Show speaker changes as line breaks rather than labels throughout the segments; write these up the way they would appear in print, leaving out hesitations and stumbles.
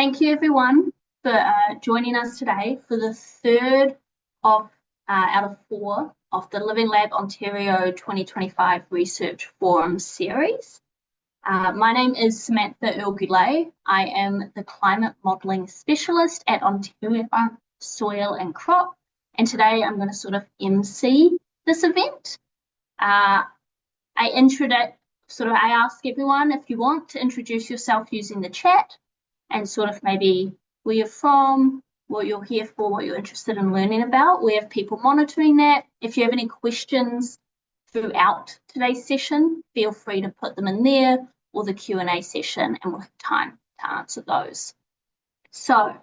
Thank you everyone for joining us today for the third out of four of the Living Lab Ontario 2025 Research Forum series. My name is Samantha Earl-Goulet. I am the Climate Modelling Specialist at Ontario Soil and Crop, and today I'm going to sort of MC this event. I ask everyone if you want to introduce yourself using the chat and sort of maybe where you're from, what you're here for, what you're interested in learning about. We have people monitoring that. If you have any questions throughout today's session, feel free to put them in there or the Q&A session, and we'll have time to answer those. So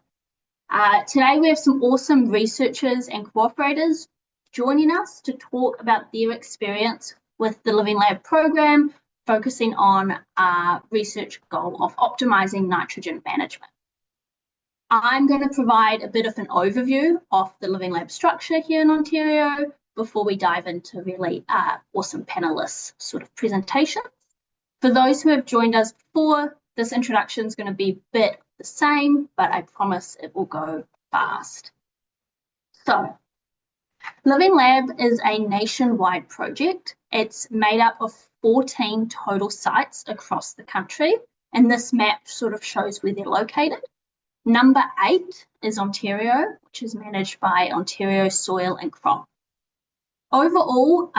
today we have some awesome researchers and cooperators joining us to talk about their experience with the Living Lab program, focusing on our research goal of optimizing nitrogen management. I'm going to provide a bit of an overview of the Living Lab structure here in Ontario before we dive into really awesome panelists sort of presentations. For those who have joined us before, this introduction is going to be a bit the same, but I promise it will go fast. So, Living Lab is a nationwide project. It's made up of 14 total sites across the country, and this map sort of shows where they're located. Number 8 is Ontario, which is managed by Ontario Soil and Crop. Overall,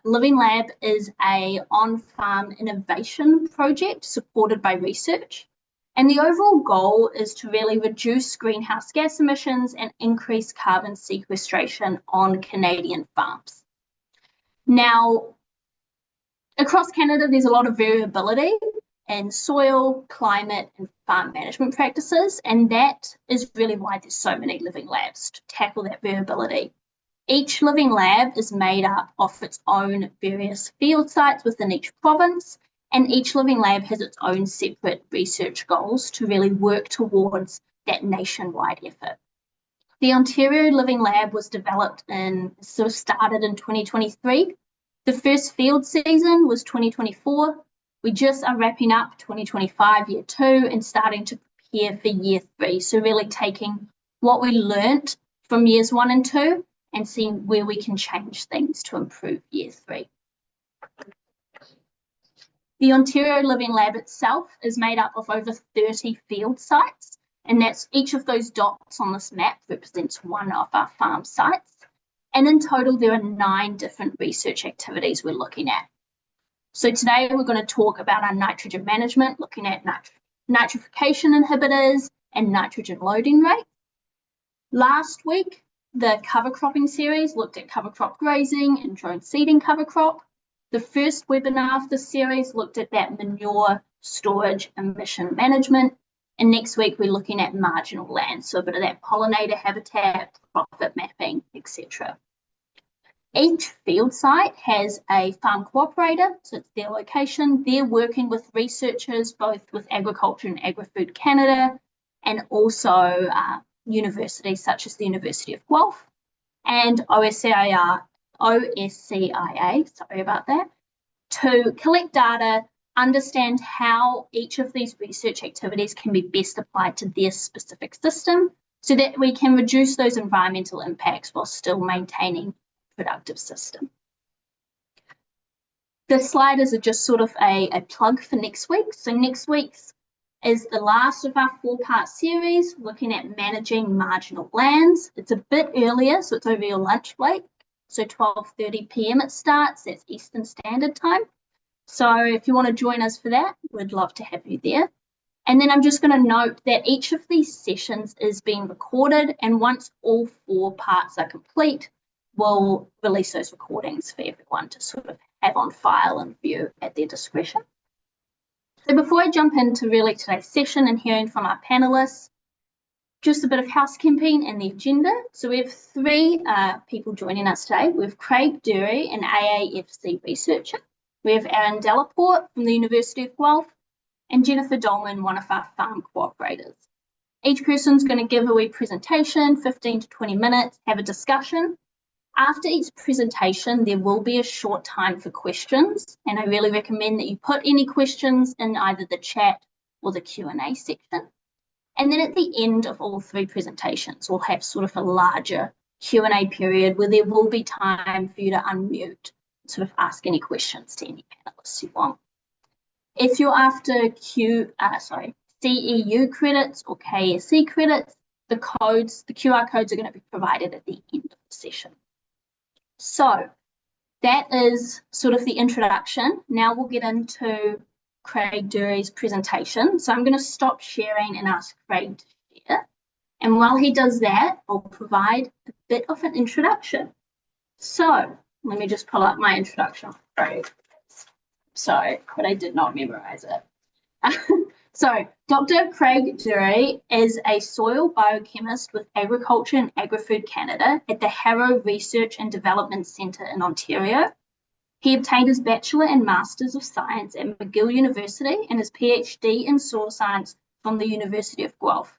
Living Lab is a on-farm innovation project supported by research, and the overall goal is to really reduce greenhouse gas emissions and increase carbon sequestration on Canadian farms. Now, across Canada, there's a lot of variability in soil, climate, and farm management practices, and that is really why there's so many living labs to tackle that variability. Each living lab is made up of its own various field sites within each province, and each living lab has its own separate research goals to really work towards that nationwide effort. The Ontario Living Lab was started in 2023. The first field season was 2024. We just are wrapping up 2025 year 2 and starting to prepare for year 3. So really taking what we learnt from years 1 and 2 and seeing where we can change things to improve year 3. The Ontario Living Lab itself is made up of over 30 field sites, and that's each of those dots on this map represents one of our farm sites. And in total, there are 9 different research activities we're looking at. So today we're going to talk about our nitrogen management, looking at nitrification inhibitors and nitrogen loading rate. Last week, the cover cropping series looked at cover crop grazing and drone seeding cover crop. The first webinar of this series looked at that manure storage emission management. And next week, we're looking at marginal land, so a bit of that pollinator habitat, profit mapping, etc. Each field site has a farm cooperator, so it's their location. They're working with researchers, both with Agriculture and Agri-Food Canada, and also universities such as the University of Guelph and OSCIA, sorry about that, to collect data, understand how each of these research activities can be best applied to their specific system so that we can reduce those environmental impacts while still maintaining a productive system. The slide is just sort of a plug for next week. So next week's is the last of our 4-part series looking at managing marginal lands. It's a bit earlier, so it's over your lunch break. So 12:30 p.m. it starts, that's Eastern Standard Time. So if you want to join us for that, we'd love to have you there. And then I'm just going to note that each of these sessions is being recorded, and once all 4 parts are complete, we'll release those recordings for everyone to sort of have on file and view at their discretion. So before I jump into really today's session and hearing from our panelists, just a bit of housekeeping and the agenda. So we have 3 people joining us today. We have Craig Dury, an AAFC researcher. We have Aaron Delaporte from the University of Guelph, and Jennifer Dolman, one of our farm cooperators. Each person's going to give a wee presentation, 15 to 20 minutes, have a discussion. After each presentation, there will be a short time for questions, and I really recommend that you put any questions in either the chat or the Q&A section. And then at the end of all three presentations, we'll have sort of a larger Q&A period where there will be time for you to unmute, sort of ask any questions to any panelists you want. If you're after CEU credits or KSE credits, the QR codes are going to be provided at the end of the session. So that is sort of the introduction. Now we'll get into Craig Dury's presentation. So I'm going to stop sharing and ask Craig to share. And while he does that, I'll provide a bit of an introduction. So let me just pull up my introduction for Craig. Sorry, but I did not memorize it. So Dr. Craig Dury is a soil biochemist with Agriculture and Agri-Food Canada at the Harrow Research and Development Centre in Ontario. He obtained his Bachelor and Masters of Science at McGill University and his PhD in soil science from the University of Guelph.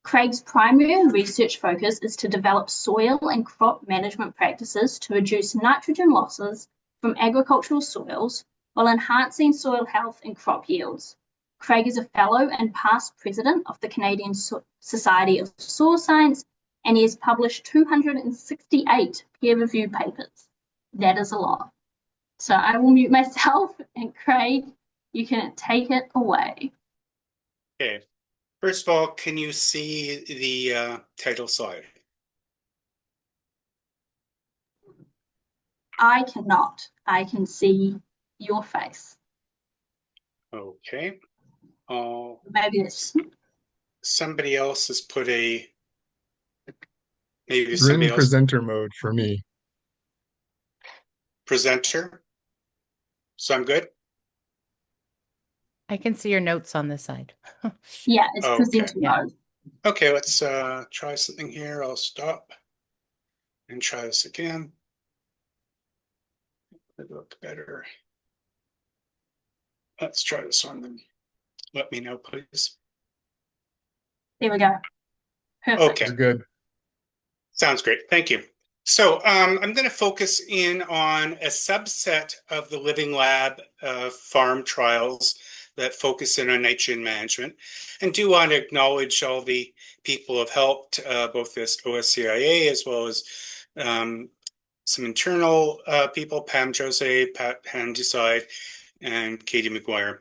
Craig's primary research focus is to develop soil and crop management practices to reduce nitrogen losses from agricultural soils while enhancing soil health and crop yields. Craig is a fellow and past president of the Canadian Society of Soil Science, and he has published 268 peer-reviewed papers. That is a lot. So I will mute myself, and Craig, you can take it away.
Okay. First of all, can you see the title slide?
I cannot. I can see your face.
Okay.
Maybe this.
Somebody else has put maybe
We're
somebody
in
else.
presenter mode for me.
Presenter. So I'm good?
I can see your notes on this side.
Yeah, it's
Okay.
presenter mode.
Okay, let's try something here. I'll stop and try this again. It'll look better. Let's try this one then. Let me know, please.
There we go. Perfect.
Okay.
It's good.
Sounds great. Thank you. So I'm going to focus in on a subset of the Living Lab farm trials that focus in on nitrogen management, and do want to acknowledge all the people who have helped, both this OSCIA as well as some internal people, Pam Jose, Pat Handyside, and Katie McGuire.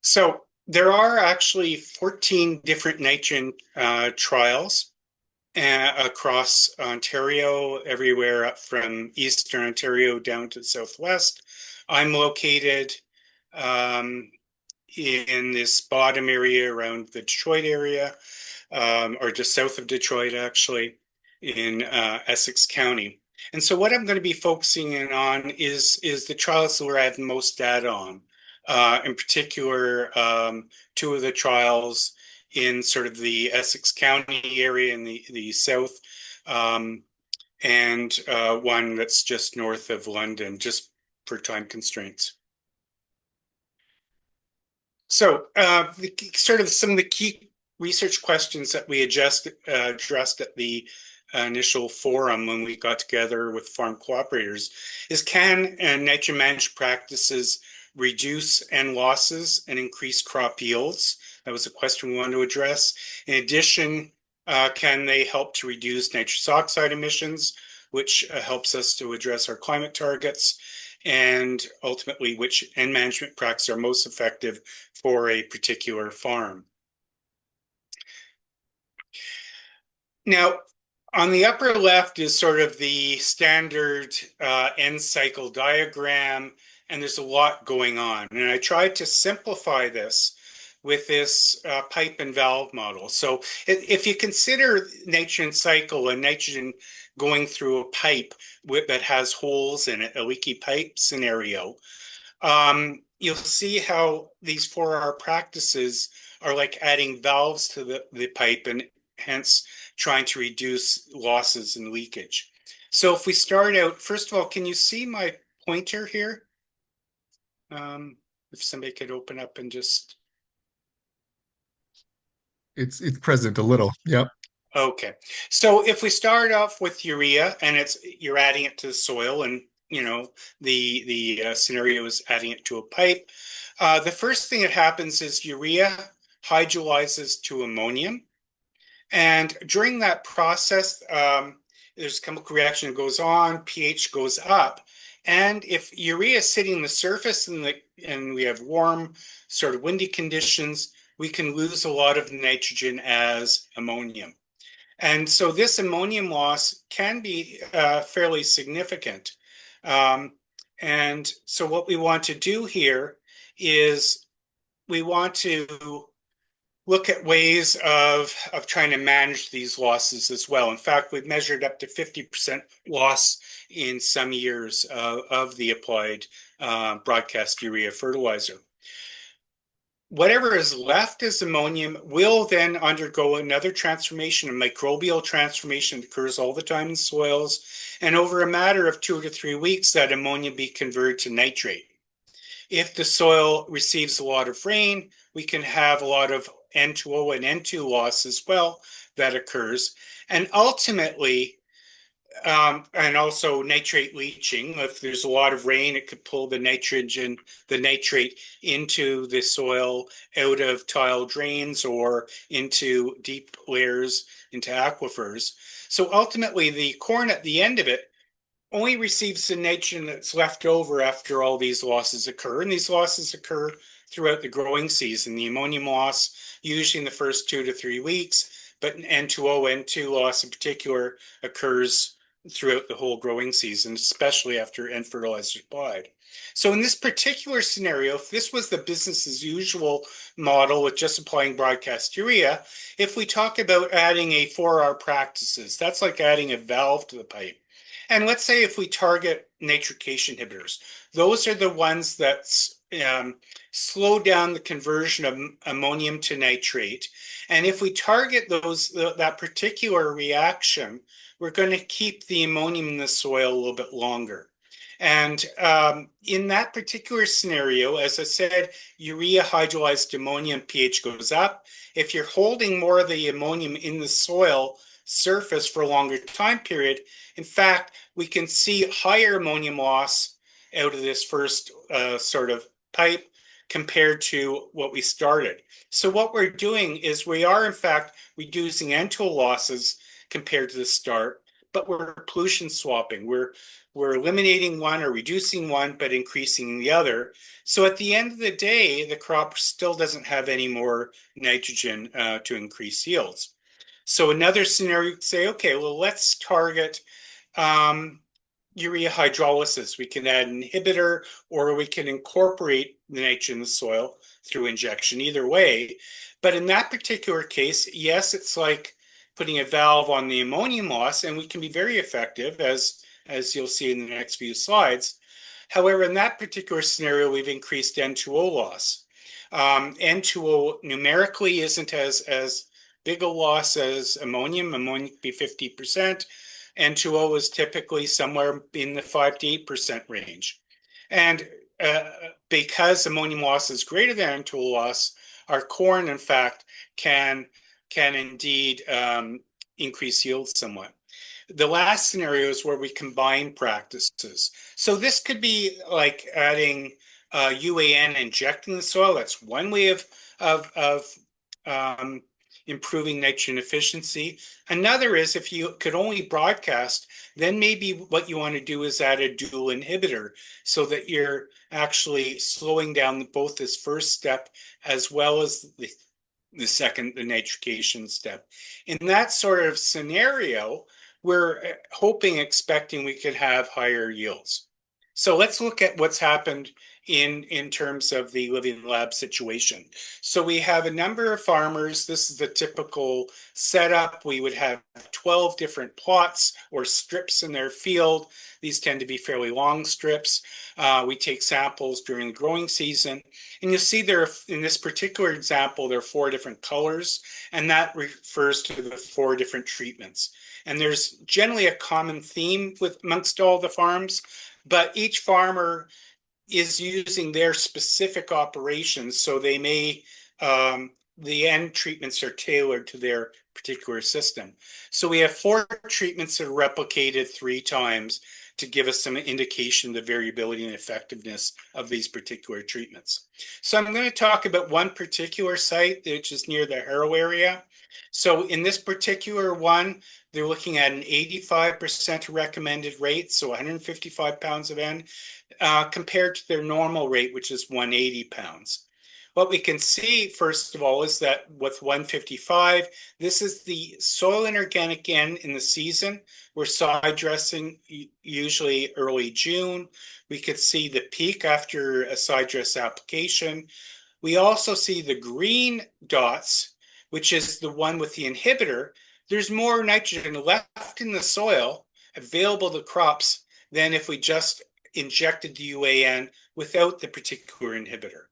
So there are actually 14 different nitrogen trials across Ontario, everywhere up from Eastern Ontario down to the Southwest. I'm located in this bottom area around the Detroit area, or just south of Detroit, actually, in Essex County. And so what I'm going to be focusing in on is the trials where I have the most data on. In particular, two of the trials in sort of the Essex County area in the south, and one that's just north of London, just for time constraints. So sort of some of the key research questions that we addressed at the initial forum when we got together with farm cooperators is, can nitrogen management practices reduce N losses and increase crop yields? That was a question we wanted to address. In addition, can they help to reduce nitrous oxide emissions, which helps us to address our climate targets? And ultimately, which N management practices are most effective for a particular farm? Now, on the upper left is sort of the standard N cycle diagram, and there's a lot going on. And I tried to simplify this with this pipe and valve model. So if you consider nitrogen cycle and nitrogen going through a pipe that has holes in it, a leaky pipe scenario, you'll see how these 4R practices are like adding valves to the pipe, and hence trying to reduce losses and leakage. So if we start out, first of all, can you see my pointer here? If somebody could open up and just...
It's present a little. Yep.
Okay. So if we start off with urea, and you're adding it to the soil, and the scenario is adding it to a pipe. The first thing that happens is urea hydrolyzes to ammonium. And during that process, there's a chemical reaction that goes on, pH goes up. And if urea is sitting on the surface and we have warm, sort of windy conditions, we can lose a lot of nitrogen as ammonium. And so this ammonium loss can be fairly significant. And so what we want to do here is we want to look at ways of trying to manage these losses as well. In fact, we've measured up to 50% loss in some years of the applied broadcast urea fertilizer. Whatever is left as ammonium will then undergo another transformation, a microbial transformation that occurs all the time in soils. And over a matter of 2 to 3 weeks, that ammonia be converted to nitrate. If the soil receives a lot of rain, we can have a lot of N2O and N2 loss as well that occurs. And ultimately, and also nitrate leaching. If there's a lot of rain, it could pull the nitrogen, the nitrate into the soil out of tile drains or into deep layers into aquifers. So ultimately, the corn at the end of it only receives the nitrogen that's left over after all these losses occur. And these losses occur throughout the growing season. The ammonium loss usually in the first 2 to 3 weeks, but N2O, N2 loss in particular occurs throughout the whole growing season, especially after N fertilizer is applied. So in this particular scenario, if this was the business as usual model with just applying broadcast urea, if we talk about adding a 4R practices, that's like adding a valve to the pipe. And let's say if we target nitrification inhibitors, those are the ones that slow down the conversion of ammonium to nitrate. And if we target that particular reaction, we're going to keep the ammonium in the soil a little bit longer. And in that particular scenario, as I said, urea hydrolyzed ammonium pH goes up. If you're holding more of the ammonium in the soil surface for a longer time period, in fact, we can see higher ammonium loss out of this first sort of pipe compared to what we started. So what we're doing is we are, in fact, reducing N2O losses compared to the start, but we're pollution swapping. We're eliminating one or reducing one, but increasing the other. So at the end of the day, the crop still doesn't have any more nitrogen to increase yields. So another scenario would say, okay, well, let's target urea hydrolysis. We can add an inhibitor or we can incorporate the nitrogen in the soil through injection, either way. But in that particular case, yes, it's like putting a valve on the ammonium loss, and we can be very effective, as you'll see in the next few slides. However, in that particular scenario, we've increased N2O loss. N2O numerically isn't as big a loss as ammonium. Ammonium could be 50%. N2O is typically somewhere in the 5 to 8% range. And because ammonium loss is greater than N2O loss, our corn, in fact, can indeed increase yield somewhat. The last scenario is where we combine practices. So this could be like adding UAN, injecting the soil. That's one way of improving nitrogen efficiency. Another is if you could only broadcast, then maybe what you want to do is add a dual inhibitor so that you're actually slowing down both this first step as well as the second, the nitrification step. In that sort of scenario, we're expecting we could have higher yields. So let's look at what's happened in terms of the living lab situation. So we have a number of farmers. This is the typical setup. We would have 12 different plots or strips in their field. These tend to be fairly long strips. We take samples during the growing season. And you'll see there, in this particular example, there are 4 different colors, and that refers to the 4 different treatments. And there's generally a common theme amongst all the farms, but each farmer is using their specific operations. So they may the end treatments are tailored to their particular system. So we have 4 treatments that are replicated 3 times to give us some indication of the variability and effectiveness of these particular treatments. So I'm going to talk about one particular site, which is near the Harrow area. So in this particular one, they're looking at an 85% recommended rate, so 155 pounds of N, compared to their normal rate, which is 180 pounds. What we can see, first of all, is that with 155, this is the soil inorganic N in the season. We're side dressing usually early June. We could see the peak after a side dress application. We also see the green dots, which is the one with the inhibitor. There's more nitrogen left in the soil available to crops than if we just injected the UAN without the particular inhibitor.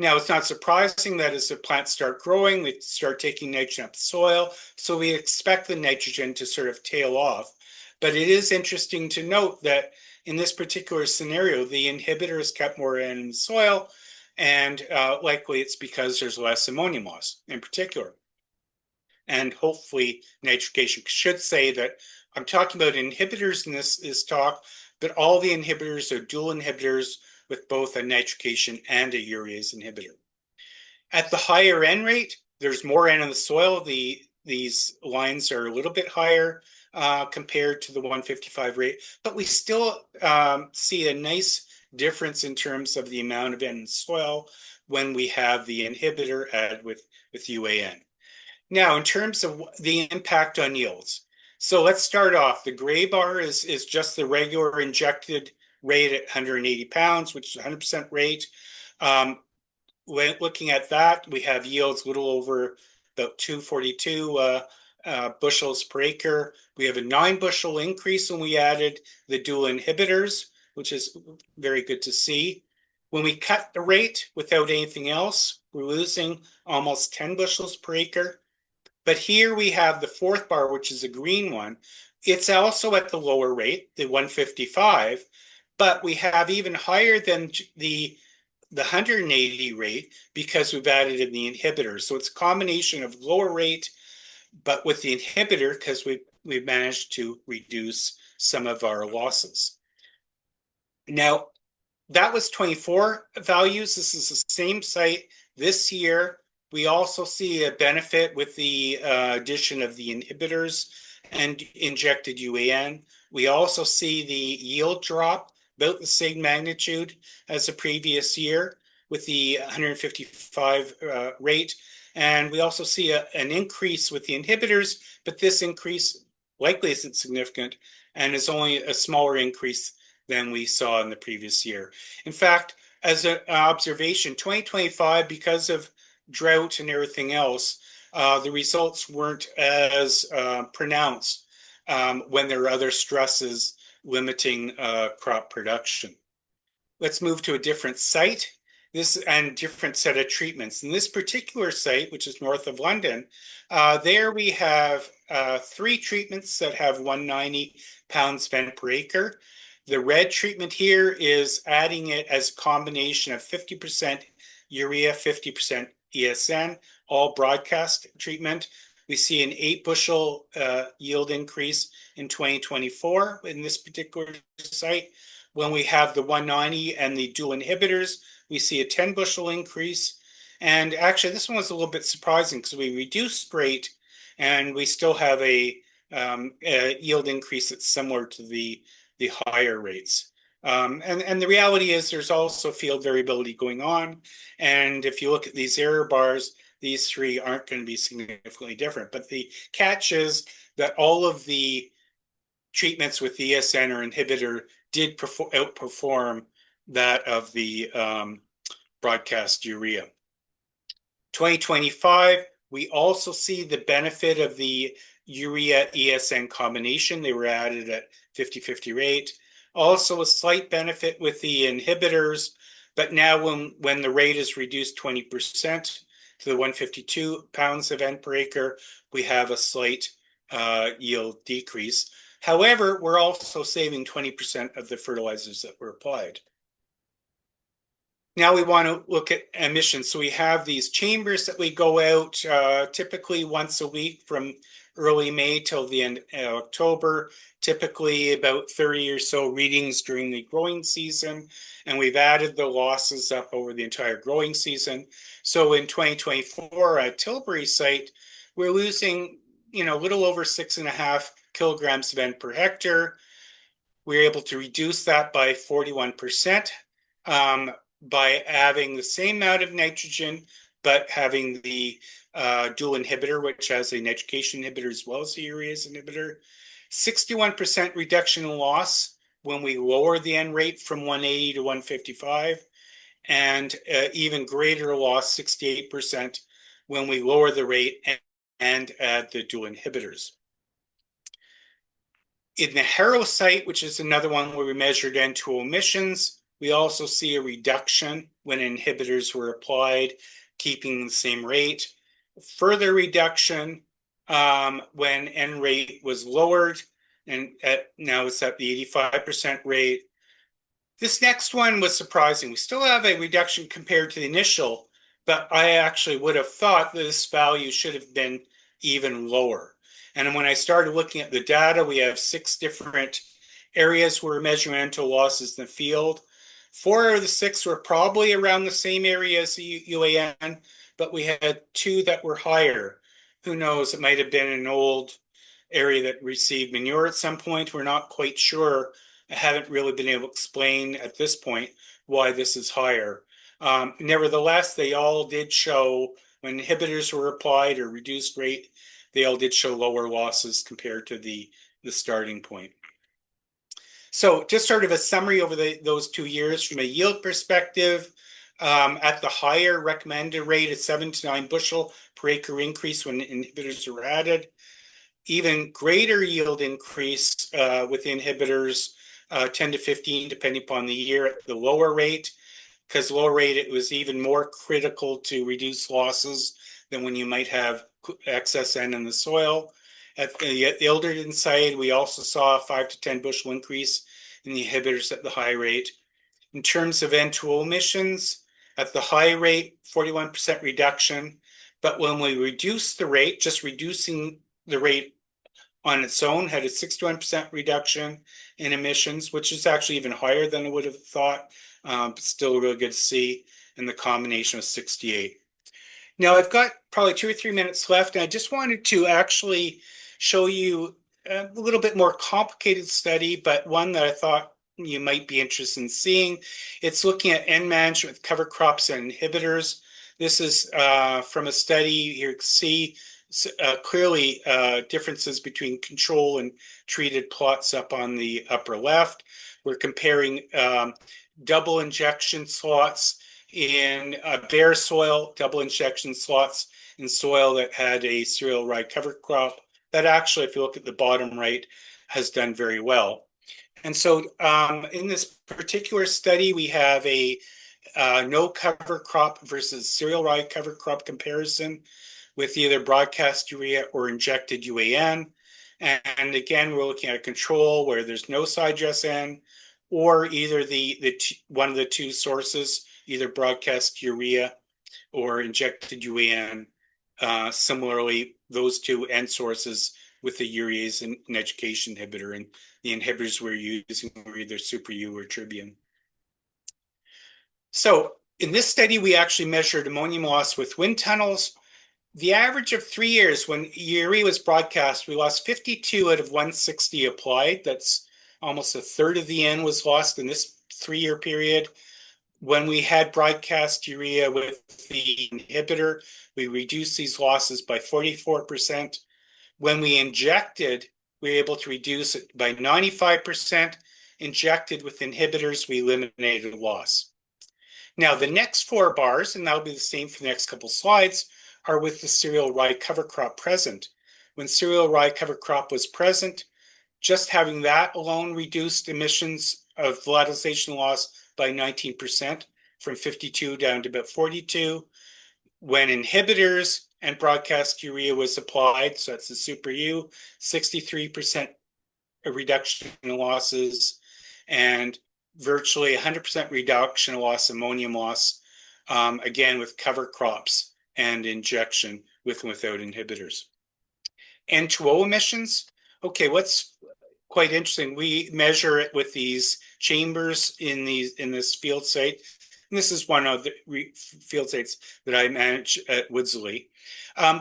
Now, it's not surprising that as the plants start growing, they start taking nitrogen out of the soil, so we expect the nitrogen to sort of tail off. But it is interesting to note that in this particular scenario, the inhibitor has kept more in the soil, and likely it's because there's less ammonium loss in particular. And hopefully nitrification should say that I'm talking about inhibitors in this talk, but all the inhibitors are dual inhibitors with both a nitrification and a urease inhibitor. At the higher N rate, there's more N in the soil. These lines are a little bit higher compared to the 155 rate, but we still see a nice difference in terms of the amount of N in the soil when we have the inhibitor added with UAN. Now, in terms of the impact on yields, so let's start off. The gray bar is just the regular injected rate at 180 pounds, which is 100% rate. When looking at that, we have yields a little over about 242 bushels per acre. We have a 9 bushel increase when we added the dual inhibitors, which is very good to see. When we cut the rate without anything else, we're losing almost 10 bushels per acre. But here we have the 4th bar, which is a green one. It's also at the lower rate, the 155, but we have even higher than the 180 rate because we've added in the inhibitor. So it's a combination of lower rate, but with the inhibitor because we've managed to reduce some of our losses. Now, that was 24 values. This is the same site this year. We also see a benefit with the addition of the inhibitors and injected UAN. We also see the yield drop about the same magnitude as the previous year with the 155 rate. And we also see an increase with the inhibitors, but this increase likely isn't significant and is only a smaller increase than we saw in the previous year. In fact, as an observation, 2025, because of drought and everything else, the results weren't as pronounced when there are other stresses limiting crop production. Let's move to a different site. And different set of treatments. In this particular site, which is north of London, there we have 3 treatments that have 190 pounds spent per acre. The red treatment here is adding it as a combination of 50% urea, 50% ESN, all broadcast treatment. We see an 8 bushel yield increase in 2024 in this particular site. When we have the 190 and the dual inhibitors, we see a 10 bushel increase. And actually, this one was a little bit surprising because we reduced rate and we still have a yield increase that's similar to the higher rates. And the reality is there's also field variability going on. And if you look at these error bars, these 3 aren't going to be significantly different. But the catch is that all of the treatments with ESN or inhibitor did outperform that of the broadcast urea. 2025, we also see the benefit of the urea ESN combination. They were added at 50-50 rate. Also a slight benefit with the inhibitors, but now when the rate is reduced 20% to the 152 pounds of N per acre, we have a slight yield decrease. However, we're also saving 20% of the fertilizers that were applied. Now we want to look at emissions. So we have these chambers that we go out typically once a week from early May till the end of October, typically about 30 or so readings during the growing season. And we've added the losses up over the entire growing season. So in 2024 at Tilbury site, we're losing, a little over 6.5 kilograms of N per hectare. We're able to reduce that by 41%. By having the same amount of nitrogen, but having the dual inhibitor, which has a nitrification inhibitor as well as a urease inhibitor. 61% reduction in loss when we lower the N rate from 180 to 155, and even greater loss, 68%, when we lower the rate and add the dual inhibitors. In the Harrow site, which is another one where we measured N2O emissions, we also see a reduction when inhibitors were applied, keeping the same rate. Further reduction when N rate was lowered, and now it's at the 85% rate. This next one was surprising. We still have a reduction compared to the initial, but I actually would have thought that this value should have been even lower. And when I started looking at the data, we have 6 different areas where we're measuring N2O losses in the field. 4 of the 6 were probably around the same area as the UAN, but we had 2 that were higher. Who knows? It might have been an old area that received manure at some point. We're not quite sure. I haven't really been able to explain at this point why this is higher. Nevertheless, they all did show, when inhibitors were applied or reduced rate, they all did show lower losses compared to the starting point. So just sort of a summary over those 2 years from a yield perspective. At the higher recommended rate of 7 to 9 bushel per acre increase when inhibitors were added. Even greater yield increase with inhibitors, 10 to 15, depending upon the year at the lower rate. Because lower rate, it was even more critical to reduce losses than when you might have excess N in the soil. At the Ilderton site, we also saw a 5 to 10 bushel increase in the inhibitors at the high rate. In terms of N2O emissions, at the high rate, 41% reduction. But when we reduce the rate, just reducing the rate on its own had a 61% reduction in emissions, which is actually even higher than I would have thought, but still really good to see. And the combination was 68. Now I've got probably 2 or 3 minutes left, and I just wanted to actually show you a little bit more complicated study, but one that I thought you might be interested in seeing. It's looking at N management with cover crops and inhibitors. This is from a study. You can see clearly differences between control and treated plots up on the upper left. We're comparing double injection slots in bare soil, double injection slots in soil that had a cereal rye cover crop. That actually, if you look at the bottom right, has done very well. And so in this particular study, we have a no cover crop versus cereal rye cover crop comparison with either broadcast urea or injected UAN. And again, we're looking at a control where there's no side dress N, or either one of the 2 sources, either broadcast urea or injected UAN. Similarly, those 2 N sources with the urease and nitrification inhibitor, and the inhibitors we're using were either Super U or Tribune. So in this study, we actually measured ammonium loss with wind tunnels. The average of 3 years, when urea was broadcast, we lost 52 out of 160 applied. That's almost a third of the N was lost in this 3-year period. When we had broadcast urea with the inhibitor, we reduced these losses by 44%. When we injected, we were able to reduce it by 95%. Injected with inhibitors, we eliminated loss. Now, the next 4 bars, and that'll be the same for the next couple slides, are with the cereal rye cover crop present. When cereal rye cover crop was present, just having that alone reduced emissions of volatilization loss by 19%, from 52 down to about 42. When inhibitors and broadcast urea was applied, so that's the Super U, 63% reduction in losses, and virtually 100% reduction in loss, ammonium loss, again with cover crops and injection with and without inhibitors. N2O emissions. Okay, what's quite interesting, we measure it with these chambers in this field site. And this is one of the field sites that I manage at Woodsley.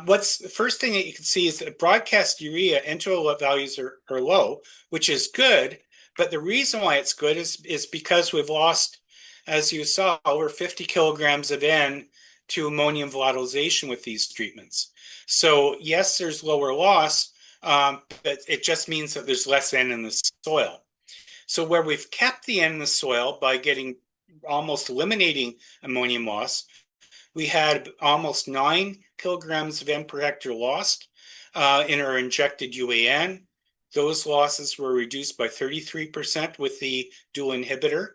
What's the first thing that you can see is that broadcast urea N2O values are low, which is good. But the reason why it's good is because we've lost, as you saw, over 50 kilograms of N to ammonium volatilization with these treatments. So yes, there's lower loss, but it just means that there's less N in the soil. So where we've kept the N in the soil by almost eliminating ammonium loss, we had almost 9 kilograms of N per hectare lost in our injected UAN. Those losses were reduced by 33% with the dual inhibitor.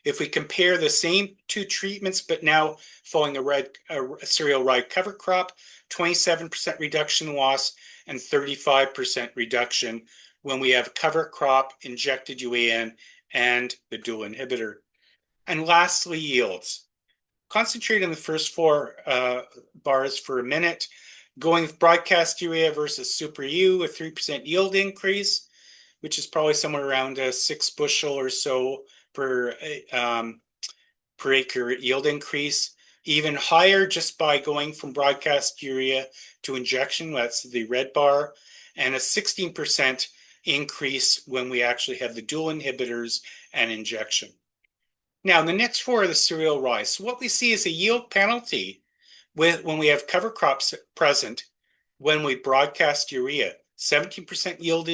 If we compare the same two treatments, but now following a cereal rye cover crop, 27% reduction in loss and 35% reduction when we have cover crop, injected UAN, and the dual inhibitor. And lastly, yields. Concentrate on the first four bars for a minute. Going with broadcast urea versus Super U, a 3% yield increase, which is probably somewhere around 6 bushel or so per acre yield increase. Even higher just by going from broadcast urea to injection, that's the red bar, and a 16% increase when we actually have the dual inhibitors and injection. Now, the next four are the cereal rye. So what we see is a yield penalty when we have cover crops present when we broadcast urea. 17% yield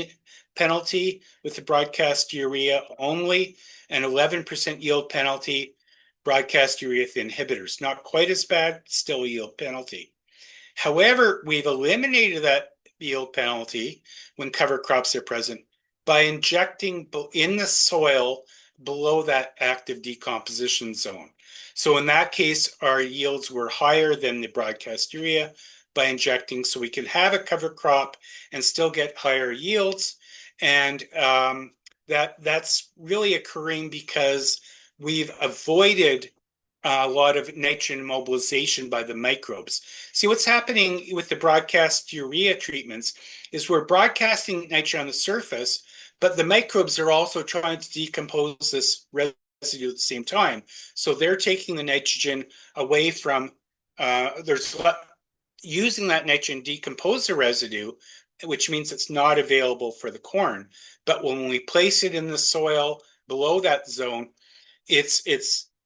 penalty with the broadcast urea only, and 11% yield penalty broadcast urea with inhibitors. Not quite as bad, still a yield penalty. However, we've eliminated that yield penalty when cover crops are present by injecting in the soil below that active decomposition zone. So in that case, our yields were higher than the broadcast urea by injecting, so we can have a cover crop and still get higher yields. And that's really occurring because we've avoided a lot of nitrogen mobilization by the microbes. See, what's happening with the broadcast urea treatments is we're broadcasting nitrogen on the surface, but the microbes are also trying to decompose this residue at the same time. So they're taking the nitrogen away from, using that nitrogen to decompose the residue, which means it's not available for the corn. But when we place it in the soil below that zone, it's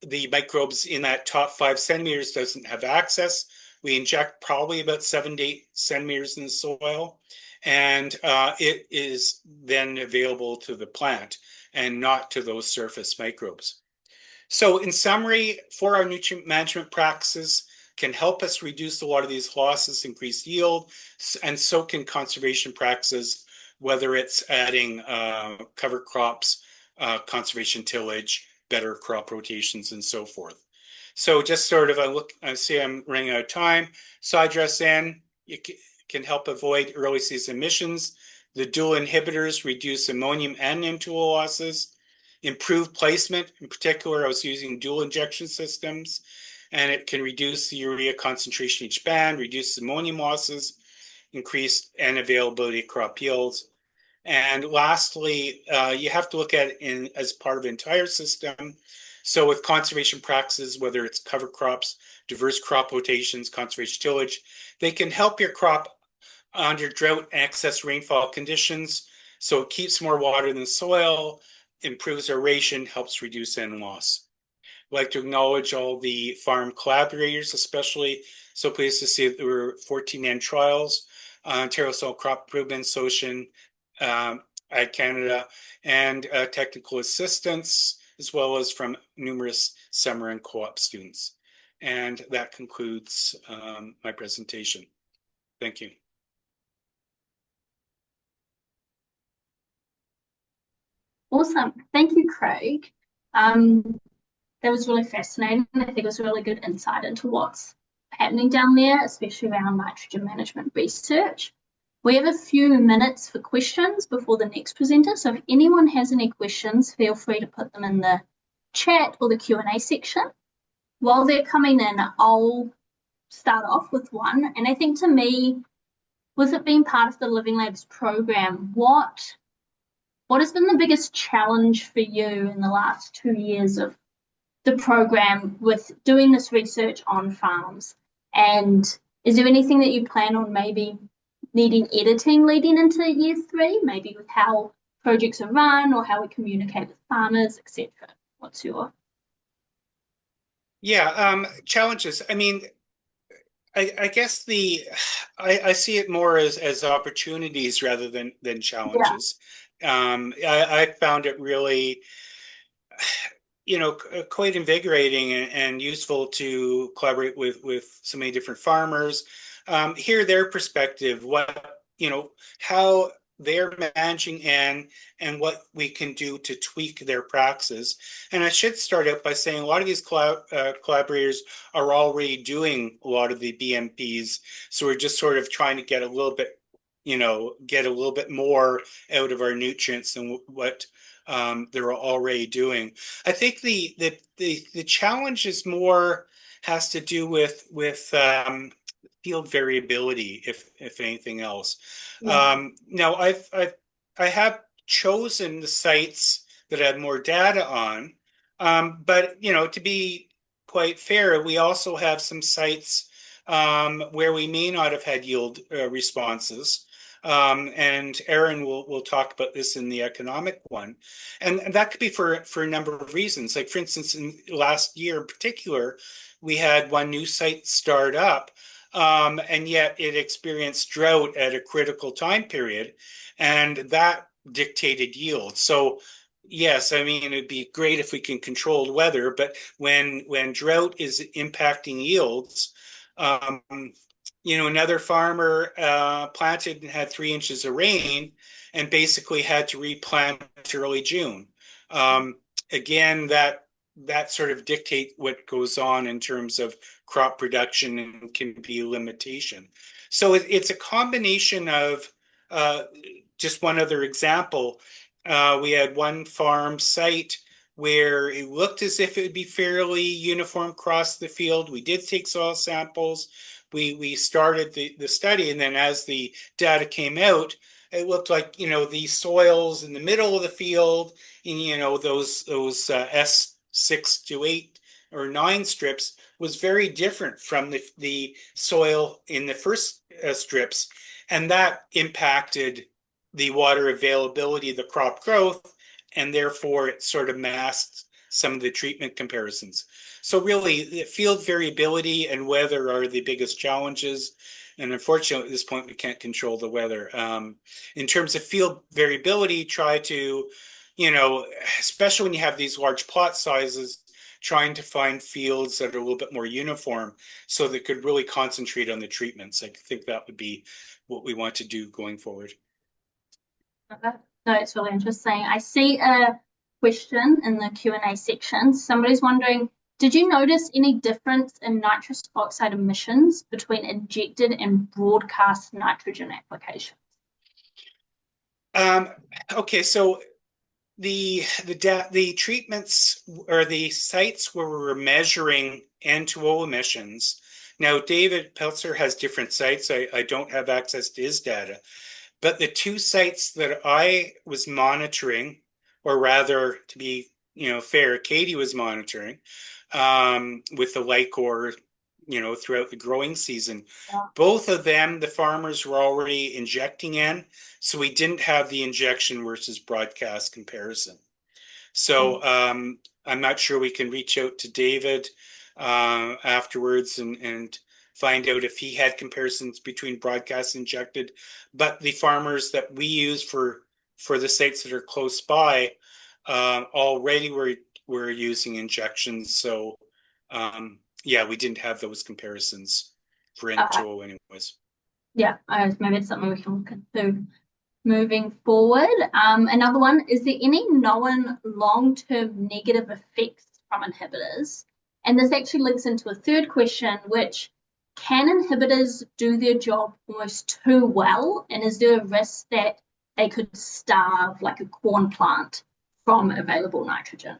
the microbes in that top 5 centimeters doesn't have access. We inject probably about 7 to 8 centimeters in the soil, and it is then available to the plant and not to those surface microbes. So in summary, 4R nutrient management practices can help us reduce a lot of these losses, increase yield, and so can conservation practices, whether it's adding cover crops, conservation tillage, better crop rotations, and so forth. So just sort of I see I'm running out of time. Side dress N, it can help avoid early season emissions. The dual inhibitors reduce ammonium and N2O losses. Improved placement, in particular, I was using dual injection systems, and it can reduce the urea concentration each band, reduce ammonium losses, increase N availability of crop yields. And lastly, you have to look at it as part of the entire system. So with conservation practices, whether it's cover crops, diverse crop rotations, conservation tillage, they can help your crop under drought and excess rainfall conditions. So it keeps more water in the soil, improves aeration, helps reduce N loss. I'd like to acknowledge all the farm collaborators, especially so pleased to see that there were 14 N trials, Ontario Soil Crop Improvement Association, Ag Canada, and technical assistance, as well as from numerous summer and co-op students. And that concludes my presentation. Thank you.
Awesome. Thank you, Craig. That was really fascinating. I think it was a really good insight into what's happening down there, especially around nitrogen management research. We have a few minutes for questions before the next presenter. So if anyone has any questions, feel free to put them in the chat or the Q&A section. While they're coming in, I'll start off with one. And I think to me, with it being part of the Living Labs program, what has been the biggest challenge for you in the last 2 years of the program with doing this research on farms? And is there anything that you plan on maybe needing editing leading into year 3, maybe with how projects are run or how we communicate with farmers, etc.? What's your...
Yeah, challenges. I mean, I guess I see it more as opportunities rather than challenges. I found it really, quite invigorating and useful to collaborate with so many different farmers, hear their perspective, how they're managing and what we can do to tweak their practices. And I should start out by saying a lot of these collaborators are already doing a lot of the BMPs. So we're just sort of trying to get a little bit more out of our nutrients than what they're already doing. I think the challenge is more has to do with field variability, if anything else. Now I have chosen the sites that I have more data on, but to be quite fair, we also have some sites where we may not have had yield responses. And Aaron will talk about this in the economic one. And that could be for a number of reasons. Like, for instance, in last year in particular, we had one new site start up, and yet it experienced drought at a critical time period, and that dictated yield. So yes, I mean, it'd be great if we can control weather, but when drought is impacting yields, another farmer planted and had 3 inches of rain and basically had to replant early June. Again, that sort of dictate what goes on in terms of crop production and can be a limitation. So it's a combination of just one other example. We had one farm site where it looked as if it would be fairly uniform across the field. We did take soil samples. We started the study, and then as the data came out, it looked like the soils in the middle of the field, and those S6 to 8 or 9 strips was very different from the soil in the first strips, and that impacted the water availability, the crop growth, and therefore it sort of masked some of the treatment comparisons. So really, the field variability and weather are the biggest challenges. And unfortunately, at this point, we can't control the weather. In terms of field variability, try to, especially when you have these large plot sizes, trying to find fields that are a little bit more uniform so they could really concentrate on the treatments. I think that would be what we want to do going forward.
Okay. No, it's really interesting. I see a question in the Q&A section. Somebody's wondering, did you notice any difference in nitrous oxide emissions between injected and broadcast nitrogen applications?
Okay, so the treatments or the sites where we were measuring N2O emissions. Now, David Peltzer has different sites. I don't have access to his data. But the 2 sites that I was monitoring, or rather, to be fair, Katie was monitoring with the Lycor, throughout the growing season.
Yeah.
Both of them, the farmers were already injecting in, so we didn't have the injection versus broadcast comparison. So I'm not sure we can reach out to David afterwards and find out if he had comparisons between broadcast injected. But the farmers that we use for the sites that are close by already were using injections. So we didn't have those comparisons for N2O anyways.
Yeah, maybe it's something we can look into moving forward. Another one, is there any known long-term negative effects from inhibitors? And this actually links into a third question, which can inhibitors do their job almost too well? And is there a risk that they could starve like a corn plant from available nitrogen?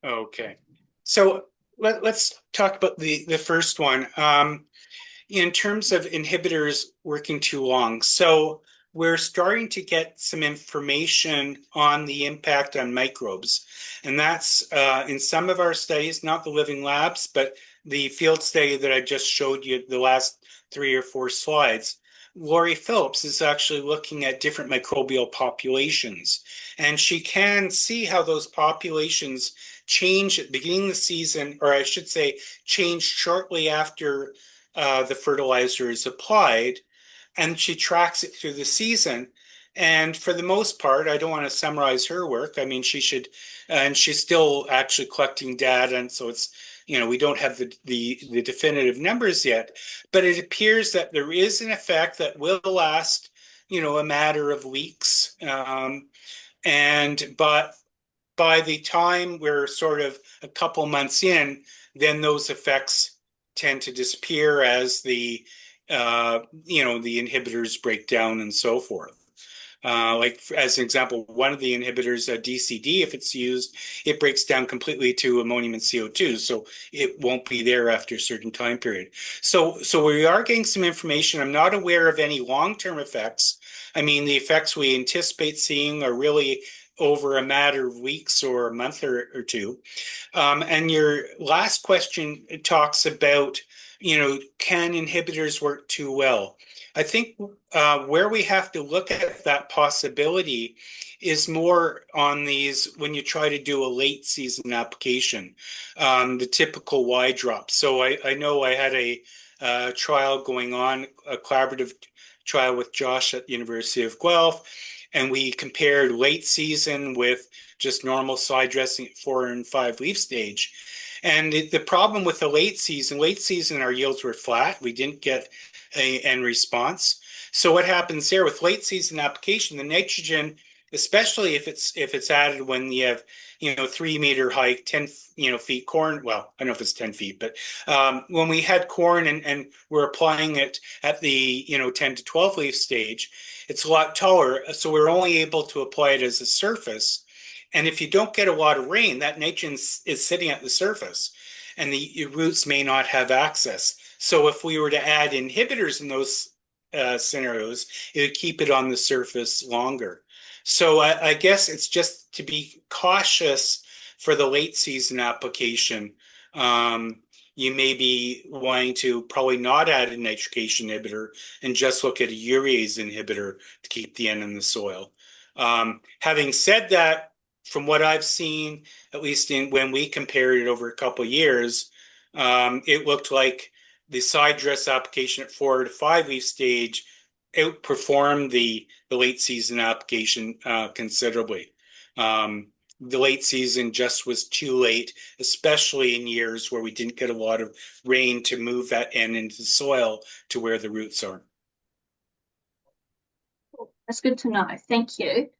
Okay. So let's talk about the first one. In terms of inhibitors working too long. So we're starting to get some information on the impact on microbes. And that's in some of our studies, not the living labs, but the field study that I just showed you the last 3 or 4 slides. Laurie Phillips is actually looking at different microbial populations, and she can see how those populations change at the beginning of the season, or I should say, change shortly after the fertilizer is applied, and she tracks it through the season. And for the most part, I don't want to summarize her work. I mean, she should, and she's still actually collecting data, and so it's, we don't have the definitive numbers yet, but it appears that there is an effect that will last, a matter of weeks. But by the time we're sort of a couple months in, then those effects tend to disappear as the inhibitors break down and so forth. Like as an example, one of the inhibitors, DCD, if it's used, it breaks down completely to ammonium and CO2, so it won't be there after a certain time period. So we are getting some information. I'm not aware of any long-term effects. I mean, the effects we anticipate seeing are really over a matter of weeks or a month or two. And your last question talks about, can inhibitors work too well? I think where we have to look at that possibility is more on these when you try to do a late season application, the typical Y drop. So I know I had a trial going on, a collaborative trial with Josh at the University of Guelph, and we compared late season with just normal side dressing at 4 and 5 leaf stage. And the problem with the late season, our yields were flat. We didn't get an end response. So what happens there with late season application, the nitrogen, especially if it's added when you have 3-meter high, 10 feet corn. Well, I don't know if it's 10 feet, but when we had corn and we're applying it at the 10 to 12 leaf stage, it's a lot taller. So we're only able to apply it as a surface. And if you don't get a lot of rain, that nitrogen is sitting at the surface, and the roots may not have access. So if we were to add inhibitors in those scenarios, it would keep it on the surface longer. So I guess it's just to be cautious for the late season application. You may be wanting to probably not add a nitrification inhibitor and just look at a urease inhibitor to keep the N in the soil. Having said that, from what I've seen, at least when we compared it over a couple of years, it looked like the side dress application at 4 to 5 leaf stage outperformed the late season application considerably. The late season just was too late, especially in years where we didn't get a lot of rain to move that N into the soil to where the roots are.
That's good to know. Thank you.